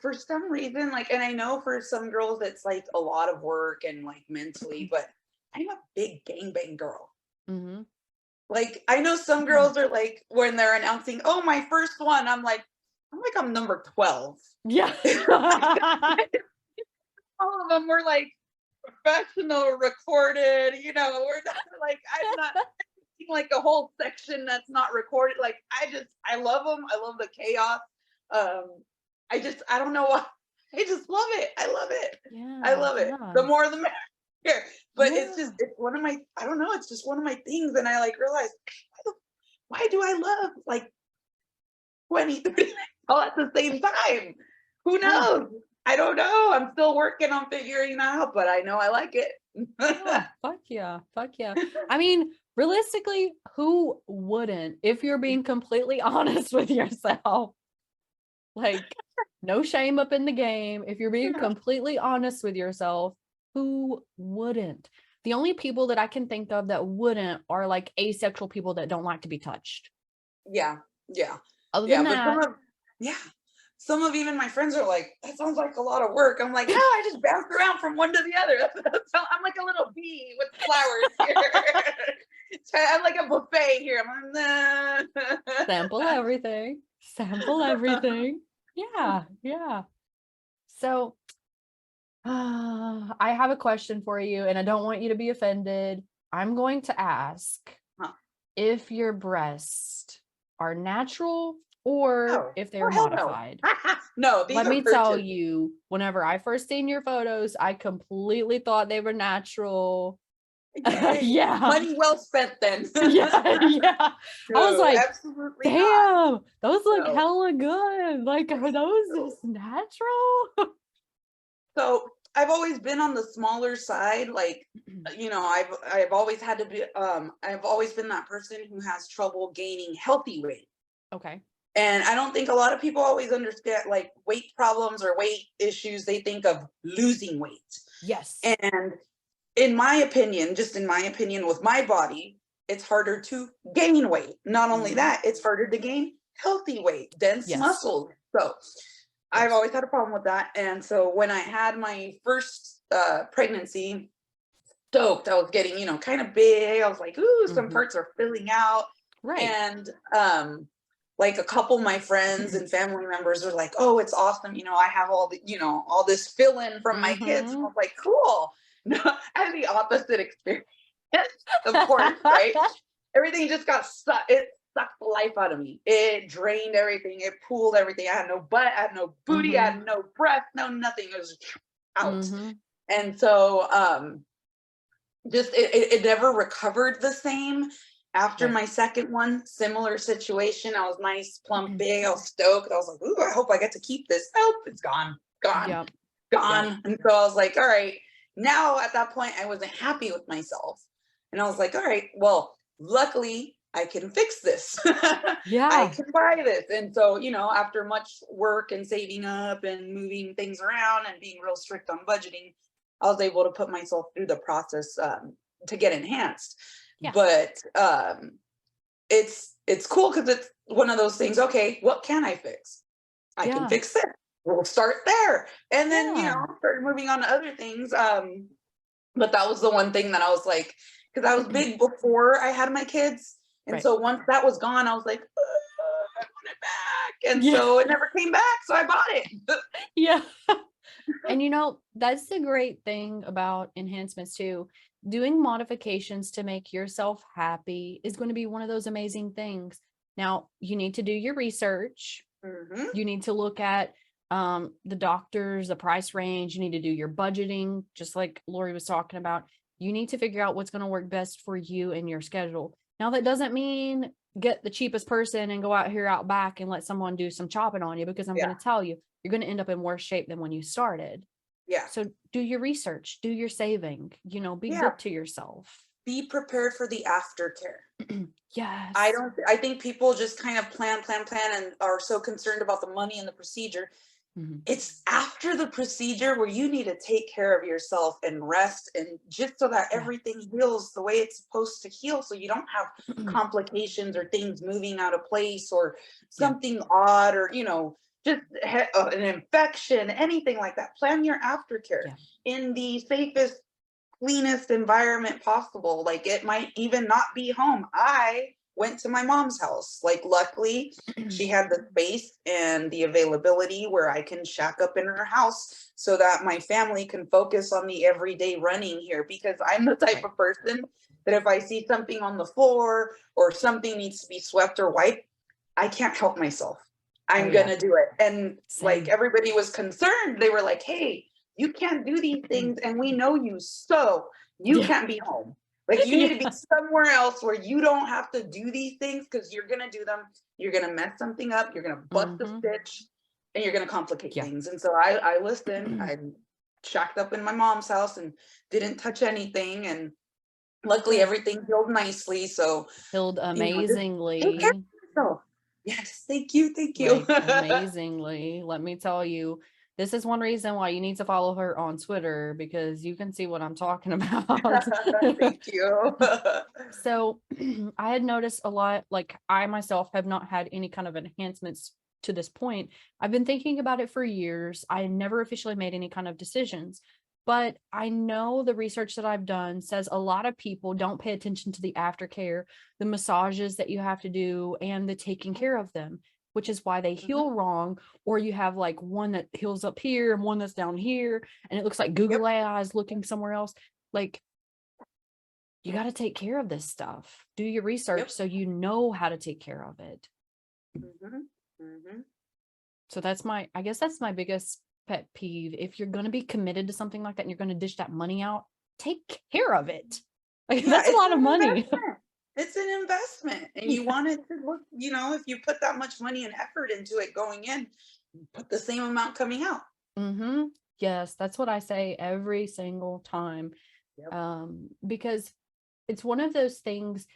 S2: For some reason, like, and I know for some girls it's like a lot of work and like mentally, but I'm a big gangbang girl. Like, I know some girls are like, when they're announcing, oh, my first one, I'm I'm number 12.
S3: Yeah.
S2: All of them were like professional, recorded, we're not like, I'm not like a whole section that's not recorded. Like, I love them. I love the chaos. I don't know why. I just love it. I love it.
S3: Yeah,
S2: I love it. The more the merrier. But it's one of my, I don't know, it's just one of my things. And I like realized, why do I love like 20, 30 all at the same time? Who knows? I don't know. I'm still working on figuring that out, but I know I like it.
S3: Yeah, fuck yeah. Fuck yeah. I mean, realistically, who wouldn't if you're being completely honest with yourself? Like, no shame up in the game. If you're being completely honest with yourself, who wouldn't? The only people that I can think of that wouldn't are like asexual people that don't like to be touched.
S2: Yeah, yeah,
S3: Other
S2: yeah.
S3: than
S2: But
S3: that,
S2: some of even my friends are like, that sounds like a lot of work. I'm like, no, I just bounce around from one to the other. I'm like a little bee with flowers here. I'm like a buffet here. I'm like, nah.
S3: sample everything. Sample everything. Yeah, yeah. So, I have a question for you, and I don't want you to be offended. I'm going to ask
S2: Huh.
S3: if your breasts are natural or
S2: No.
S3: if
S2: Oh,
S3: they're
S2: hell no.
S3: modified.
S2: No, these
S3: Let
S2: are
S3: me tell
S2: purchased.
S3: you, whenever I first seen your photos, I completely thought they were natural.
S2: Yay.
S3: Yeah.
S2: Money well spent then.
S3: Yeah, yeah. I was
S2: No,
S3: like,
S2: absolutely not.
S3: damn, those look
S2: No.
S3: hella good. Like, are those just natural?
S2: So I've always been on the smaller side. Like, I've always had to be, I've always been that person who has trouble gaining healthy weight.
S3: Okay.
S2: And I don't think a lot of people always understand like weight problems or weight issues. They think of losing weight.
S3: Yes.
S2: And in my opinion, just in my opinion, with my body, it's harder to gain weight. Not only that, it's harder to gain healthy weight, dense
S3: Yes.
S2: muscles. So I've always had a problem with that. And so when I had my first pregnancy, stoked, I was getting, kind of big. I was like, ooh, some parts are filling out.
S3: Right.
S2: And like a couple of my friends and family members are like, oh, it's awesome. I have all the, all this fill in from my kids. And I was like, cool. No, I had the opposite experience, of course, right? Everything just got sucked. It sucked the life out of me. It drained everything. It pulled everything. I had no butt. I had no booty. I had no breath. No nothing. It was out. And so, just it never recovered the same. After my second one, similar situation. I was nice, plump, big. I was stoked. I was like, ooh, I hope I get to keep this. Nope, it's gone.
S3: Yep.
S2: And so I was like, all right. Now at that point, I wasn't happy with myself. And I was like, all right, well, luckily I can fix this.
S3: Yeah.
S2: I can buy this. And so, after much work and saving up and moving things around and being real strict on budgeting, I was able to put myself through the process to get enhanced.
S3: Yeah.
S2: But it's cool because it's one of those things. Okay, what can I fix? I can fix it. We'll start there. And then, start moving on to other things. But that was the one thing that I was like, because I was big before I had my kids. And so once that was gone, I was like, I want it back. And so it never came back. So I bought it.
S3: Yeah. And that's the great thing about enhancements too. Doing modifications to make yourself happy is going to be one of those amazing things. Now, you need to do your research. You need to look at the doctors, the price range. You need to do your budgeting, just like Lory was talking about. You need to figure out what's going to work best for you and your schedule. Now, that doesn't mean get the cheapest person and go out here out back and let someone do some chopping on you, because I'm going to tell you, you're going to end up in worse shape than when you started.
S2: Yeah.
S3: So do your research, do your saving, be good to yourself.
S2: Be prepared for the aftercare.
S3: Yes.
S2: I think people just kind of plan and are so concerned about the money and the procedure. It's after the procedure where you need to take care of yourself and rest, and just so that everything heals the way it's supposed to heal, so you don't have complications or things moving out of place or something odd, or just an infection, anything like that. Plan your aftercare in the safest, cleanest environment possible. Like, it might even not be home. I went to my mom's house. Like, luckily she had the space and the availability where I can shack up in her house so that my family can focus on the everyday running here, because I'm the type of person that if I see something on the floor or something needs to be swept or wiped, I can't help myself. I'm gonna do it. And like, everybody was concerned. They were like, hey, you can't do these things, and we know you, so you can't be home. Like, you need to be somewhere else where you don't have to do these things, because you're gonna do them. You're gonna mess something up. You're gonna bust a stitch, and you're gonna complicate things. And so I listened. shacked up in my mom's house and didn't touch anything. And luckily
S3: Good.
S2: everything healed nicely. So,
S3: Healed
S2: just take care
S3: amazingly.
S2: of yourself. Yes, thank you, thank you.
S3: Like amazingly. Let me tell you, this is one reason why you need to follow her on Twitter, because you can see what I'm talking about.
S2: Thank you.
S3: So I had noticed a lot, like I myself have not had any kind of enhancements to this point. I've been thinking about it for years. I never officially made any kind of decisions, but I know the research that I've done says a lot of people don't pay attention to the aftercare, the massages that you have to do, and the taking care of them, which is why they heal wrong. Or you have like one that heals up here and one that's down here, and it looks like Google eyes looking somewhere else. Like, you got to take care of this stuff. Do your research so you know how to take care of it. So I guess that's my biggest pet peeve. If you're going to be committed to something like that and you're going to dish that money out, take care of it. Like, that's a lot of money.
S2: It's an investment, and you want it to look, if you put that much money and effort into it going in, put the same amount coming out.
S3: Yes, that's what I say every single time. Because it's one of those things,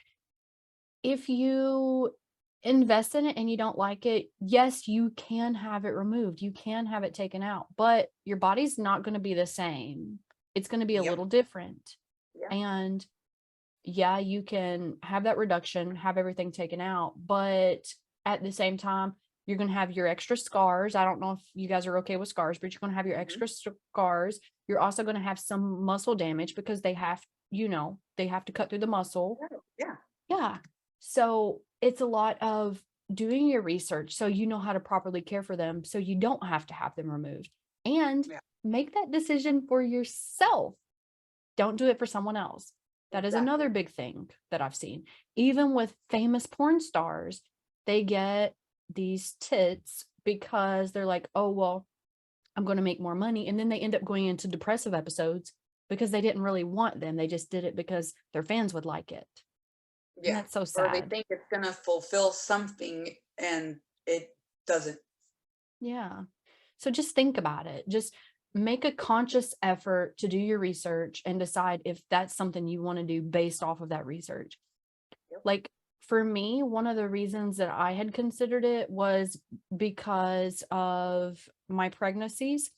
S3: if you invest in it and you don't like it, yes, you can have it removed, you can have it taken out, but your body's not going to be the same. It's going to be a little different. And yeah, you can have that reduction, have everything taken out, but at the same time, you're going to have your extra scars. I don't know if you guys are okay with scars, but you're going to have your extra scars. You're also going to have some muscle damage because they have to cut through the muscle. Yeah. So it's a lot of doing your research so you know how to properly care for them, so you don't have to have them removed, and make that decision for yourself. Don't do it for someone else. That is another big thing that I've seen. Even with famous porn stars, they get these tits because they're like, oh, well, I'm going to make more money. And then they end up going into depressive episodes because they didn't really want them. They just did it because their fans would like it. And that's so sad.
S2: Or they think it's going to fulfill something and it doesn't.
S3: Yeah. So just think about it. Just make a conscious effort to do your research and decide if that's something you want to do based off of that research. Like, for me, one of the reasons that I had considered it was because of my pregnancies.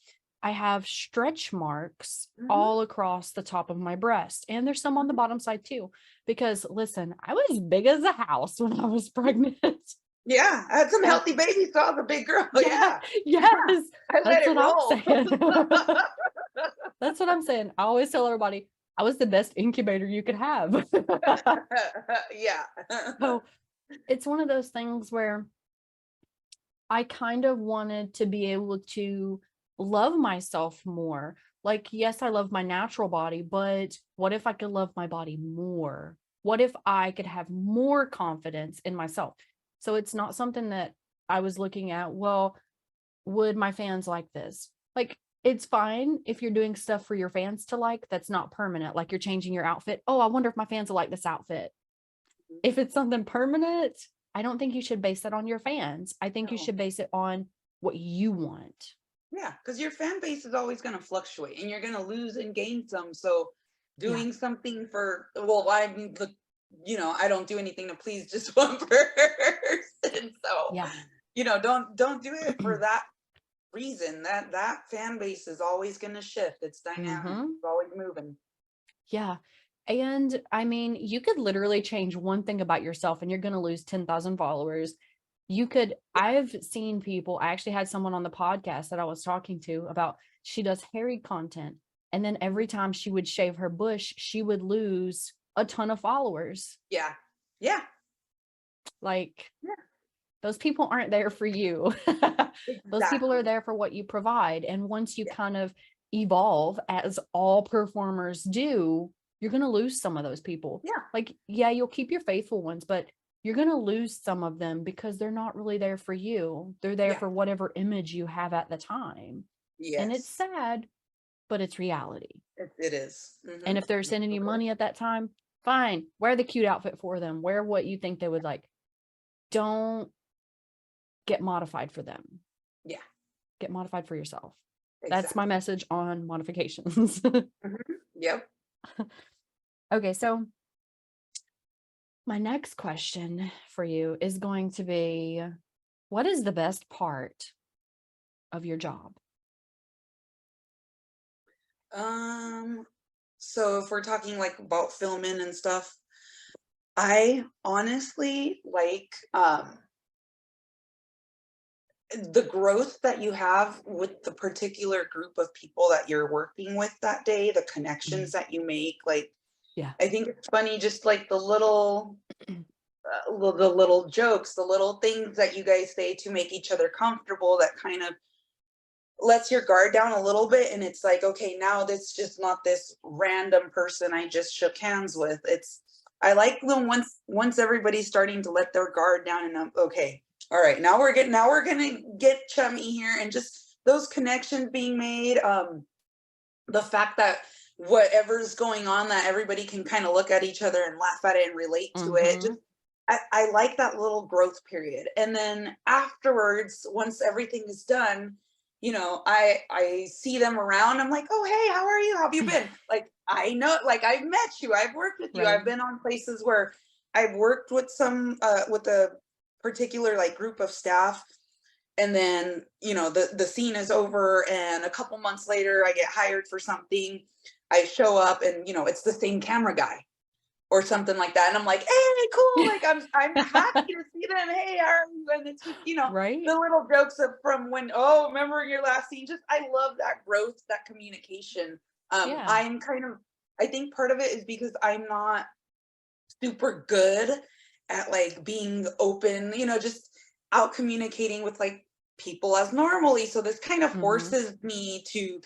S3: I have stretch marks all across the top of my breast, and there's some on the bottom side too, because listen, I was big as a house when I was pregnant.
S2: Yeah, I had some healthy babies, so I was a big girl.
S3: Yes, that's what I'm saying. That's what I'm saying. I always tell everybody I was the best incubator you could have. So it's one of those things where I kind of wanted to be able to love myself more. Like, yes, I love my natural body, but what if I could love my body more? What if I could have more confidence in myself? So it's not something that I was looking at, well, would my fans like this? Like, it's fine if you're doing stuff for your fans to like, that's not permanent. Like, you're changing your outfit. Oh, I wonder if my fans will like this outfit. If it's something permanent, I don't think you should base it on your fans. I think you should base it on what you want.
S2: Yeah, because your fan base is always going to fluctuate and you're going to lose and gain some. So doing something for, I don't do anything to please just one person. So, don't do it for that reason. That fan base is always going to shift. It's dynamic. It's always moving.
S3: Yeah. And I mean, you could literally change one thing about yourself and you're going to lose 10,000 followers. I've seen people, I actually had someone on the podcast that I was talking to about, she does hairy content. And then every time she would shave her bush, she would lose a ton of followers.
S2: Yeah.
S3: Like, those people aren't there for you. Those people are there for what you provide. And once you kind of evolve, as all performers do, you're going to lose some of those people. Like, you'll keep your faithful ones, but you're going to lose some of them because they're not really there for you. They're there for whatever image you have at the time. And it's sad, but it's reality.
S2: It is.
S3: And if they're sending you money at that time, fine. Wear the cute outfit for them. Wear what you think they would like. Don't get modified for them. Get modified for yourself. That's my
S2: exactly.
S3: message on modifications.
S2: Yep.
S3: Okay, so my next question for you is going to be, what is the best part of your job?
S2: So if we're talking like about filming and stuff, I honestly like the growth that you have with the particular group of people that you're working with that day, the connections that you make. Like,
S3: Yeah.
S2: I think it's funny, just like the little jokes, the little things that you guys say to make each other comfortable, that kind of lets your guard down a little bit. And it's like, okay, now this just not this random person I just shook hands with. I like them once everybody's starting to let their guard down, and okay, all right, now we're gonna get chummy here, and just those connections being made. The fact that whatever's going on, that everybody can kind of look at each other and laugh at it and relate to it. Just I like that little growth period. And then afterwards, once everything is done, I see them around. I'm like, oh, hey, how are you? How have you been? Like, I know, like, I've met you, I've worked with you,
S3: Right.
S2: I've been on places where I've worked with with a particular like group of staff. And then, the scene is over, and a couple months later I get hired for something. I show up, and it's the same camera guy or something like that. And I'm like, hey, cool. Like, I'm happy to see them. Hey, how are you? And it's just,
S3: Right.
S2: the little jokes from when, oh, remember your last scene. Just, I love that growth, that communication.
S3: Yeah.
S2: I think part of it is because I'm not super good at like being open, just out communicating with like people as normally. So this kind of forces me to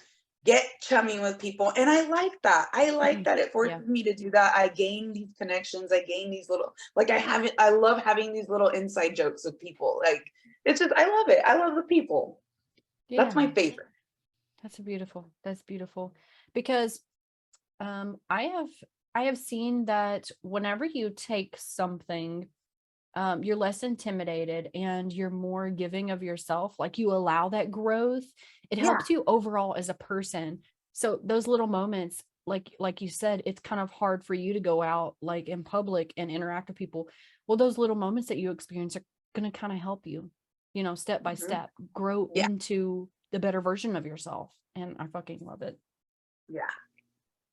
S2: get chummy with people. And I like that. I like that it forces me to do that. I gain these connections. I gain these little, like, I love having these little inside jokes with people. Like, it's just, I love it. I love the people. That's my
S3: Yeah.
S2: favorite.
S3: That's beautiful. Because I have seen that whenever you take something, you're less intimidated and you're more giving of yourself. Like, you allow that growth. It helps you overall as a person. So those little moments, like you said, it's kind of hard for you to go out like in public and interact with people. Well, those little moments that you experience are going to kind of help you, step by step, grow
S2: Yeah.
S3: into the better version of yourself. And I fucking love it.
S2: Yeah.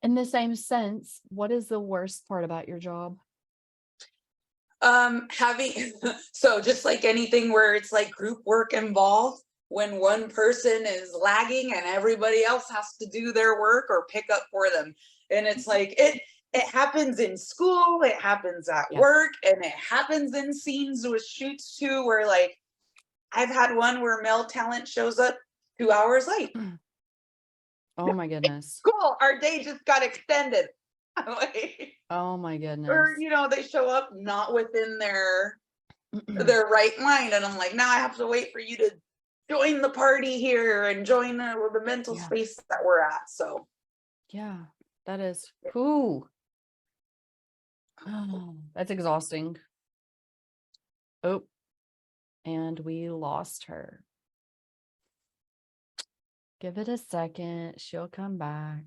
S3: In the same sense, what is the worst part about your job?
S2: Having so just like anything where it's like group work involved, when one person is lagging and everybody else has to do their work or pick up for them. And it's like it happens in school, it happens at work, and it happens in scenes with shoots too, where like I've had one where male talent shows up 2 hours late.
S3: Oh my goodness.
S2: Cool, our day just got extended.
S3: Oh my goodness.
S2: Or they show up not within their right mind, and I'm like, now I have to wait for you to join the party here and join the mental space that we're at. So
S3: yeah, that is who. Oh, that's exhausting. Oh, and we lost her. Give it a second. She'll come back.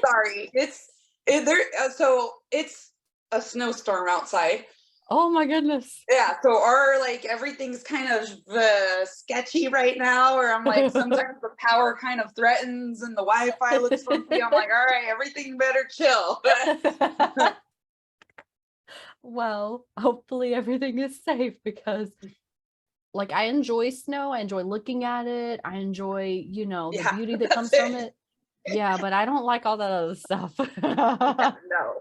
S2: sorry, so it's a snowstorm outside.
S3: Oh my goodness.
S2: Yeah, so everything's kind of sketchy right now, or I'm like, sometimes the power kind of threatens and the Wi-Fi looks funky. I'm like, all right, everything better chill.
S3: Well, hopefully everything is safe, because like, I enjoy snow. I enjoy looking at it. I enjoy, the beauty that comes from it. Yeah, but I don't like all that other stuff.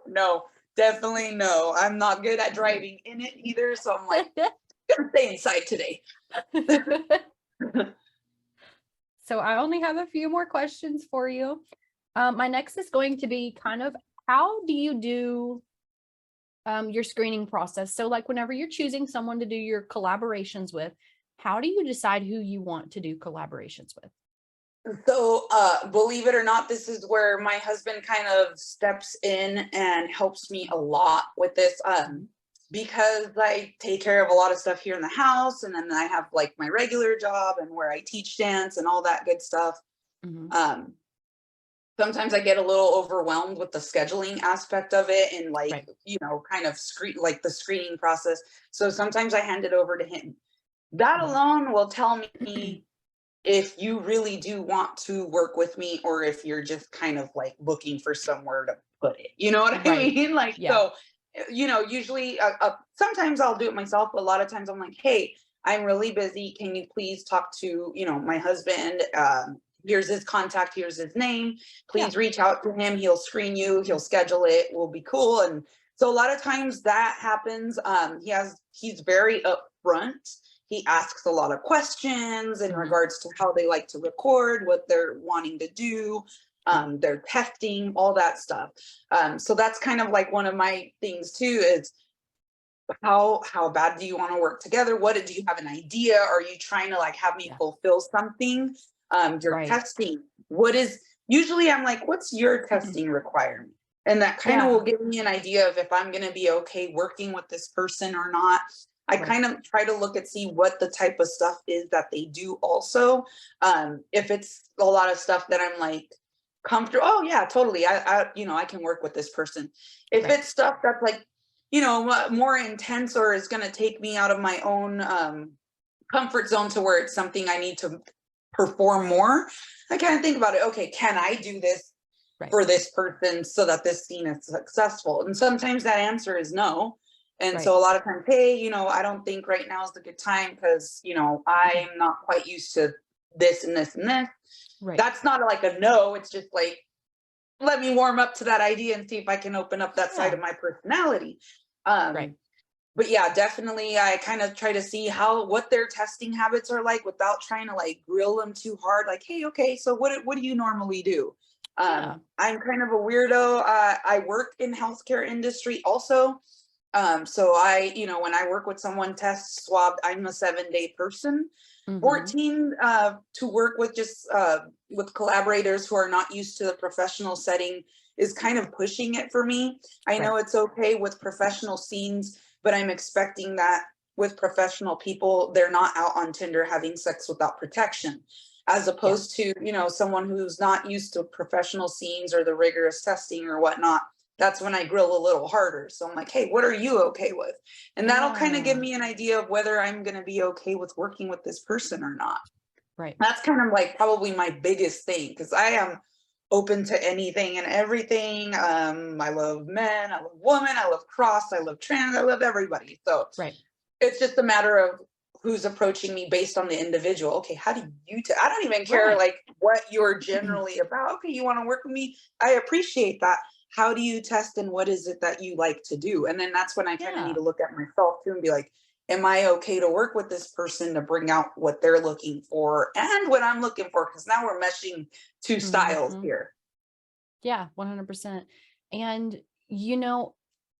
S2: No. Definitely no. I'm not good at driving in it either. So I'm like, gonna stay inside today.
S3: So I only have a few more questions for you. My next is going to be kind of, how do you do your screening process? So like whenever you're choosing someone to do your collaborations with, how do you decide who you want to do collaborations with?
S2: So, believe it or not, this is where my husband kind of steps in and helps me a lot with this. Because I take care of a lot of stuff here in the house, and then I have like my regular job and where I teach dance and all that good stuff. Um, Sometimes I get a little overwhelmed with the scheduling aspect of it and like,
S3: Right.
S2: kind of like the screening process. So sometimes I hand it over to him. That alone will tell me if you really do want to work with me or if you're just kind of like looking for somewhere to put it. You know what I
S3: Right.
S2: mean? Like,
S3: Yeah.
S2: so, usually sometimes I'll do it myself, but a lot of times I'm like, hey, I'm really busy. Can you please talk to, my husband? Here's his contact. Here's his name. Please reach out to him. He'll screen you. He'll schedule it. We'll be cool. And so a lot of times that happens. He's very upfront. He asks a lot of questions in regards to how they like to record, what they're wanting to do, their testing, all that stuff. So that's kind of like one of my things too, is how bad do you want to work together? Do you have an idea? Are you trying to like have me fulfill something? Your testing, usually I'm like, what's your testing requirement? And that kind of will give me an idea of if I'm going to be okay working with this person or not. I kind of try to look and see what the type of stuff is that they do also. If it's a lot of stuff that I'm like comfortable, oh yeah, totally. I can work with this person. If it's stuff that's like, more intense or is going to take me out of my own comfort zone to where it's something I need to perform more, I kind of think about it. Okay, can I do this for this person so that this scene is successful? And sometimes that answer is no. And so a lot of times, hey, I don't think right now is the good time because, I'm not quite used to this and this and this. That's not like a no. It's just like, let me warm up to that idea and see if I can open up that side of my personality. But yeah, definitely I kind of try to see what their testing habits are like without trying to like grill them too hard. Like, hey, okay, so what do you normally do? I'm kind of a weirdo. I work in healthcare industry also. So when I work with someone test swab, I'm a 7-day person. 14 to work with just with collaborators who are not used to the professional setting is kind of pushing it for me. I know it's okay with professional scenes, but I'm expecting that with professional people, they're not out on Tinder having sex without protection, as opposed to, someone who's not used to professional scenes or the rigorous testing or whatnot. That's when I grill a little harder. So I'm like, hey, what are you okay with? And that'll kind of give me an idea of whether I'm going to be okay with working with this person or not. That's kind of like probably my biggest thing, because I am open to anything and everything. I love men, I love women, I love cross, I love trans, I love everybody. So it's just a matter of who's approaching me based on the individual. Okay, how do you I don't even care like what you're generally about. Okay, you want to work with me? I appreciate that. How do you test and what is it that you like to do? And then that's when I kind of need to look at myself too and be like, am I okay to work with this person to bring out what they're looking for and what I'm looking for? Because now we're meshing two styles here.
S3: Yeah, 100%. And,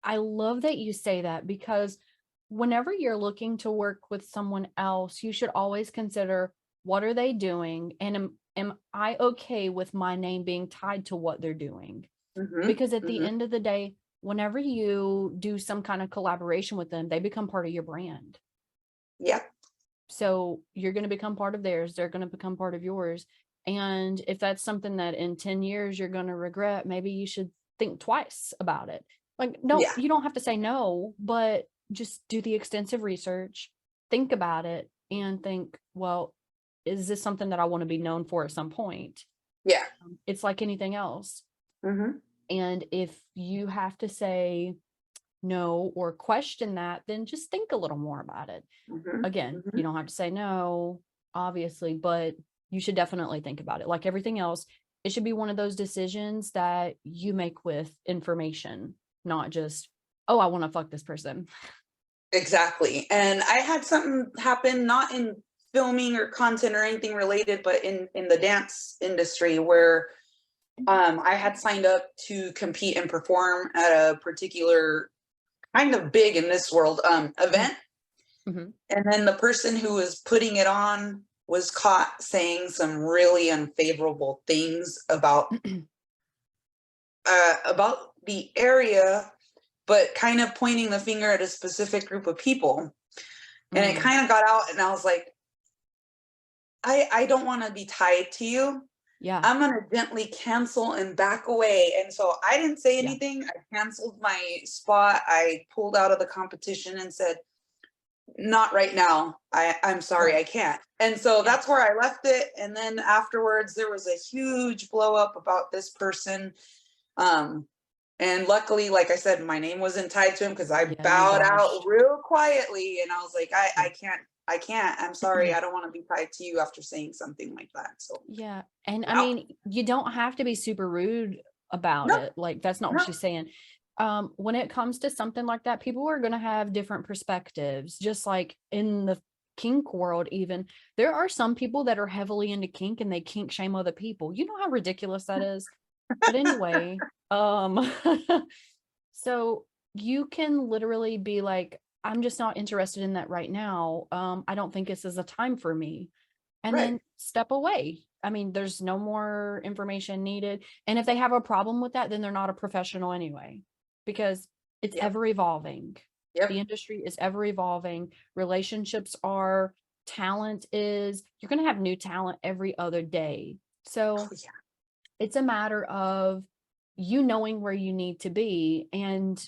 S3: I love that you say that, because whenever you're looking to work with someone else, you should always consider, what are they doing? And am I okay with my name being tied to what they're doing? Because at the end of the day, whenever you do some kind of collaboration with them, they become part of your brand.
S2: Yeah.
S3: So you're going to become part of theirs. They're going to become part of yours. And if that's something that in 10 years you're going to regret, maybe you should think twice about it. Like, no, you don't have to say no, but just do the extensive research, think about it, and think, well, is this something that I want to be known for at some point?
S2: Yeah.
S3: It's like anything else. And if you have to say no or question that, then just think a little more about it. Again, you don't have to say no, obviously, but you should definitely think about it. Like everything else, it should be one of those decisions that you make with information. not just, oh, I want to fuck this person.
S2: Exactly. And I had something happen, not in filming or content or anything related, but in the dance industry where I had signed up to compete and perform at a particular kind of big in this world event.
S3: Mm-hmm.
S2: And then the person who was putting it on was caught saying some really unfavorable things about the area, but kind of pointing the finger at a specific group of people. And it kind of got out, and I was like, I don't want to be tied to you.
S3: Yeah.
S2: I'm going to gently cancel and back away. And so I didn't say anything. I canceled my spot. I pulled out of the competition and said, not right now. I'm sorry, I can't. And so that's where I left it. And then afterwards, there was a huge blow up about this person. And luckily, like I said, my name wasn't tied to him because I bowed out real quietly. And I was like, I can't. I'm sorry. I don't want to be tied to you after saying something like that. So
S3: yeah. And I mean, you don't have to be super rude about it. Like, that's not what she's saying. When it comes to something like that, people are going to have different perspectives. Just like in the kink world, even there are some people that are heavily into kink and they kink shame other people. You know how ridiculous that is. But anyway, so you can literally be like, I'm just not interested in that right now. I don't think this is a time for me. And then step away. I mean, there's no more information needed. And if they have a problem with that, then they're not a professional anyway, because it's ever evolving. The industry is ever evolving. Relationships are, talent is, you're going to have new talent every other day. So it's a matter of you knowing where you need to be. And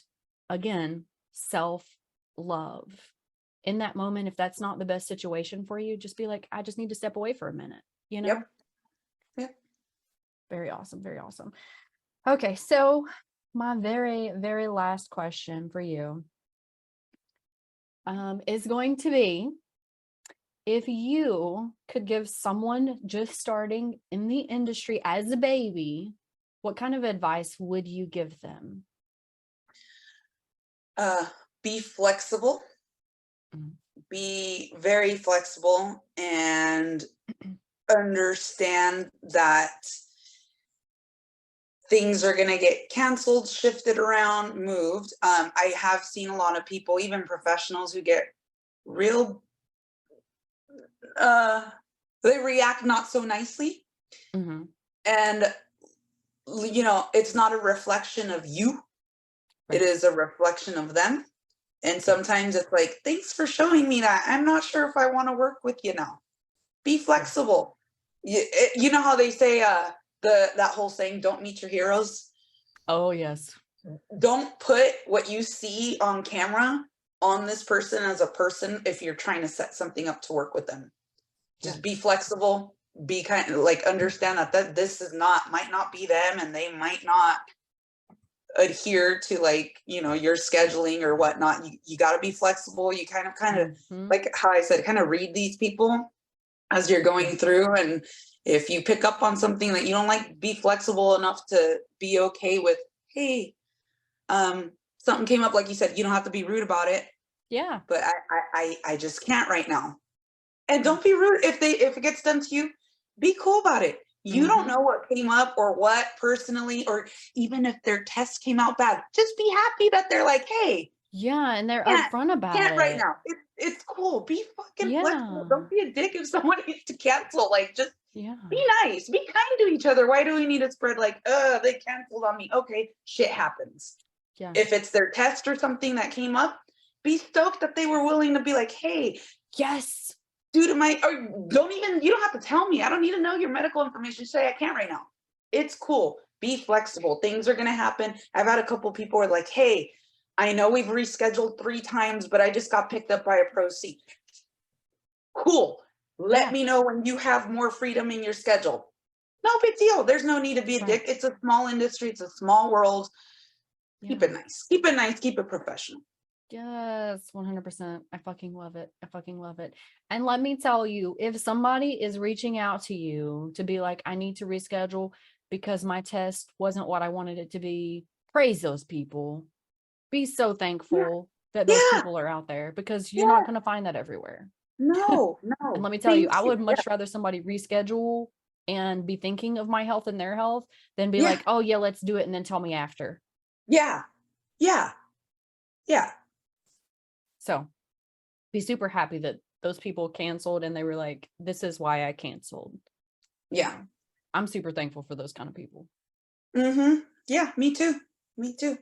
S3: again, self-love. In that moment, if that's not the best situation for you, just be like, I just need to step away for a minute, you know?
S2: Yep.
S3: Very awesome. Very awesome. Okay. So my very, very last question for you is going to be, if you could give someone just starting in the industry as a baby, what kind of advice would you give them?
S2: Be flexible. Be very flexible and understand that things are going to get canceled, shifted around, moved. I have seen a lot of people, even professionals, who get real, they react not so nicely. And, you know, it's not a reflection of you. It is a reflection of them. And sometimes it's like, thanks for showing me that. I'm not sure if I want to work with you now. Be flexible. You know how they say that whole saying, don't meet your heroes?
S3: Oh, yes.
S2: Don't put what you see on camera on this person as a person if you're trying to set something up to work with them. Just be flexible. Be kind of like, understand that this is might not be them, and they might not adhere to, like, you know, your scheduling or whatnot. You got to be flexible. You kind of like how I said, kind of read these people as you're going through. And if you pick up on something that you don't like, be flexible enough to be okay with, hey, something came up, like you said, you don't have to be rude about it.
S3: Yeah.
S2: But I just can't right now. And don't be rude. If it gets done to you, be cool about it. You don't know what came up or what personally, or even if their test came out bad, just be happy that they're like, hey.
S3: Yeah, and they're upfront about it.
S2: Right now. It's cool. Be fucking flexible. Don't be a dick if someone needs to cancel. Like, just be nice. Be kind to each other. Why do we need to spread like, they canceled on me? Okay, shit happens.
S3: Yeah.
S2: If it's their test or something that came up, be stoked that they were willing to be like, hey,
S3: yes,
S2: due to you don't have to tell me. I don't need to know your medical information. Say I can't right now. It's cool. Be flexible. Things are going to happen. I've had a couple people who are like, hey, I know we've rescheduled 3 times, but I just got picked up by a pro seat. Cool. Let me know when you have more freedom in your schedule. No big deal. There's no need to be a dick. It's a small industry. It's a small world. Keep it nice. Keep it nice. Keep it professional.
S3: Yes, 100%. I fucking love it. I fucking love it. And let me tell you, if somebody is reaching out to you to be like, I need to reschedule because my test wasn't what I wanted it to be, praise those people. be so thankful that those
S2: Yeah.
S3: people are out there, because you're
S2: Yeah.
S3: not going to find that everywhere.
S2: No,
S3: And
S2: no.
S3: let me tell you,
S2: Thank
S3: I
S2: you.
S3: would much rather somebody reschedule and be thinking of my health and their health than be
S2: Yeah.
S3: like, oh yeah, let's do it, and then tell me after.
S2: Yeah. Yeah. Yeah.
S3: So be super happy that those people canceled and they were like, this is why I canceled.
S2: Yeah.
S3: I'm super thankful for those kind of people.
S2: Mm-hmm. Yeah, me too. Me too.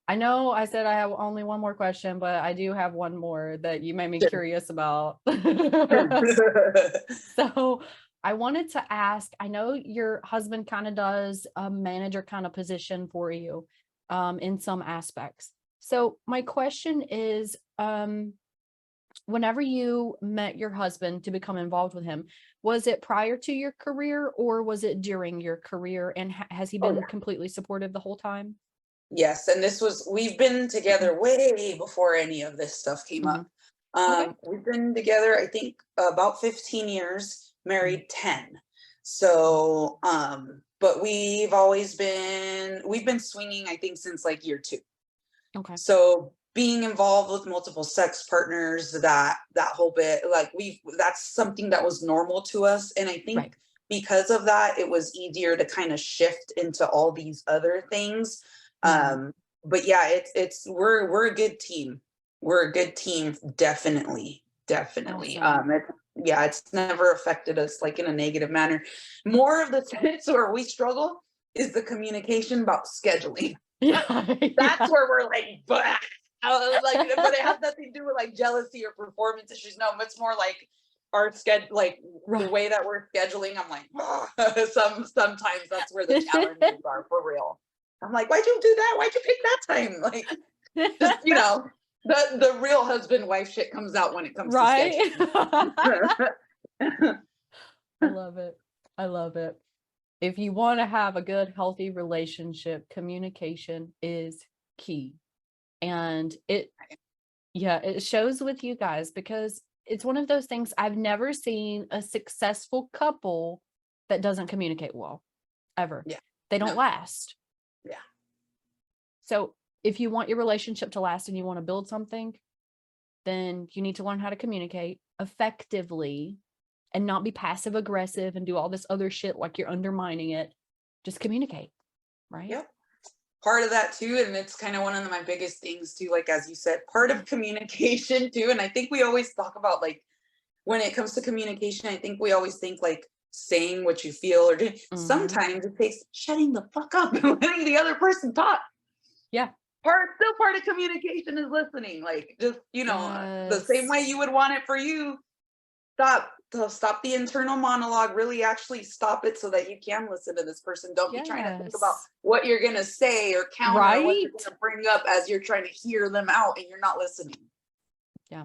S3: I know I said I have only one more question, but I do have one more that you made me
S2: Sure.
S3: curious about.
S2: Sure.
S3: So I wanted to ask, I know your husband kind of does a manager kind of position for you in some aspects. So my question is, whenever you met your husband to become involved with him, was it prior to your career or was it during your career? And has he
S2: Oh,
S3: been
S2: yeah.
S3: completely supportive the whole time?
S2: Yes, and we've been together way before any of this stuff came up.
S3: Okay.
S2: We've been together, I think, about 15 years,
S3: Mhm.
S2: married 10. So, but we've been swinging, I think, since like year 2.
S3: Okay.
S2: So being involved with multiple sex partners, that whole bit, like that's something that was normal to us. And I think
S3: Right.
S2: because of that, it was easier to kind of shift into all these other things.
S3: Mhm.
S2: But yeah, we're a good team. We're a good team, definitely.
S3: Awesome.
S2: It's never affected us like in a negative manner. More of the sense where we struggle is the communication about scheduling.
S3: Yeah.
S2: That's where we're like, bah! Like, but it has nothing to do with like jealousy or performance issues. No, it's more like our schedule, like the
S3: Right.
S2: way that we're scheduling. I'm like, sometimes that's where the challenges are for real. I'm like, why'd you do that? Why'd you pick that time? Like, just the real husband wife shit comes out when it comes to
S3: Right.
S2: scheduling.
S3: I love it. I love it. If you want to have a good, healthy relationship, communication is key. And it shows with you guys, because it's one of those things. I've never seen a successful couple that doesn't communicate well, ever.
S2: Yeah.
S3: They don't
S2: No.
S3: last.
S2: Yeah.
S3: So if you want your relationship to last and you want to build something, then you need to learn how to communicate effectively and not be passive aggressive and do all this other shit like you're undermining it. Just communicate, right?
S2: Yep. Part of that too, and it's kind of one of my biggest things too, like as you said, part of communication too. And I think we always talk about, like, when it comes to communication, I think we always think like saying what you feel or doing. Sometimes it takes shutting the fuck up and letting the other person talk.
S3: Yeah.
S2: Part of communication is listening. Like, just the same way you would want it for you. Stop the internal monologue, really actually stop it so that you can listen to this person. Don't be trying to think about what you're going to say or counter what you're going to bring up as you're trying to hear them out and you're not listening.
S3: Yeah.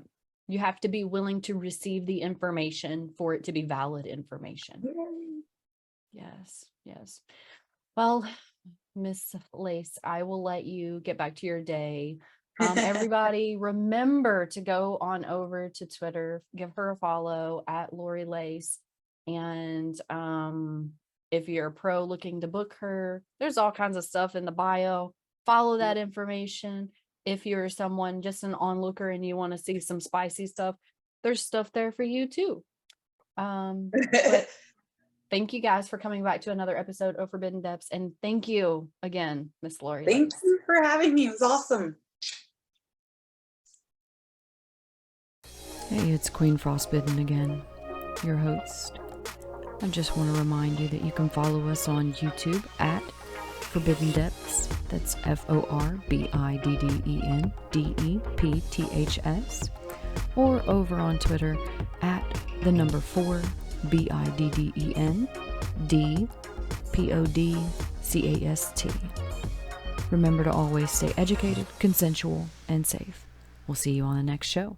S3: You have to be willing to receive the information for it to be valid information. Yes. Yes. Well, Miss Lace, I will let you get back to your day. Everybody, remember to go on over to Twitter, give her a follow at Lory Lace. And if you're a pro looking to book her, there's all kinds of stuff in the bio. Follow that information. If you're someone just an onlooker and you want to see some spicy stuff, there's stuff there for you too. But thank you guys for coming back to another episode of Forbidden Depths. And thank you again, Miss Lory Lace.
S2: Thank you for having me. It was awesome.
S1: Hey, it's Queen Frostbitten again, your host. I just want to remind you that you can follow us on YouTube at Forbidden Depths. That's FORBIDDENDEPTHS. Or over on Twitter at the number 4 BIDDENDPODCAST. Remember to always stay educated, consensual, and safe. We'll see you on the next show.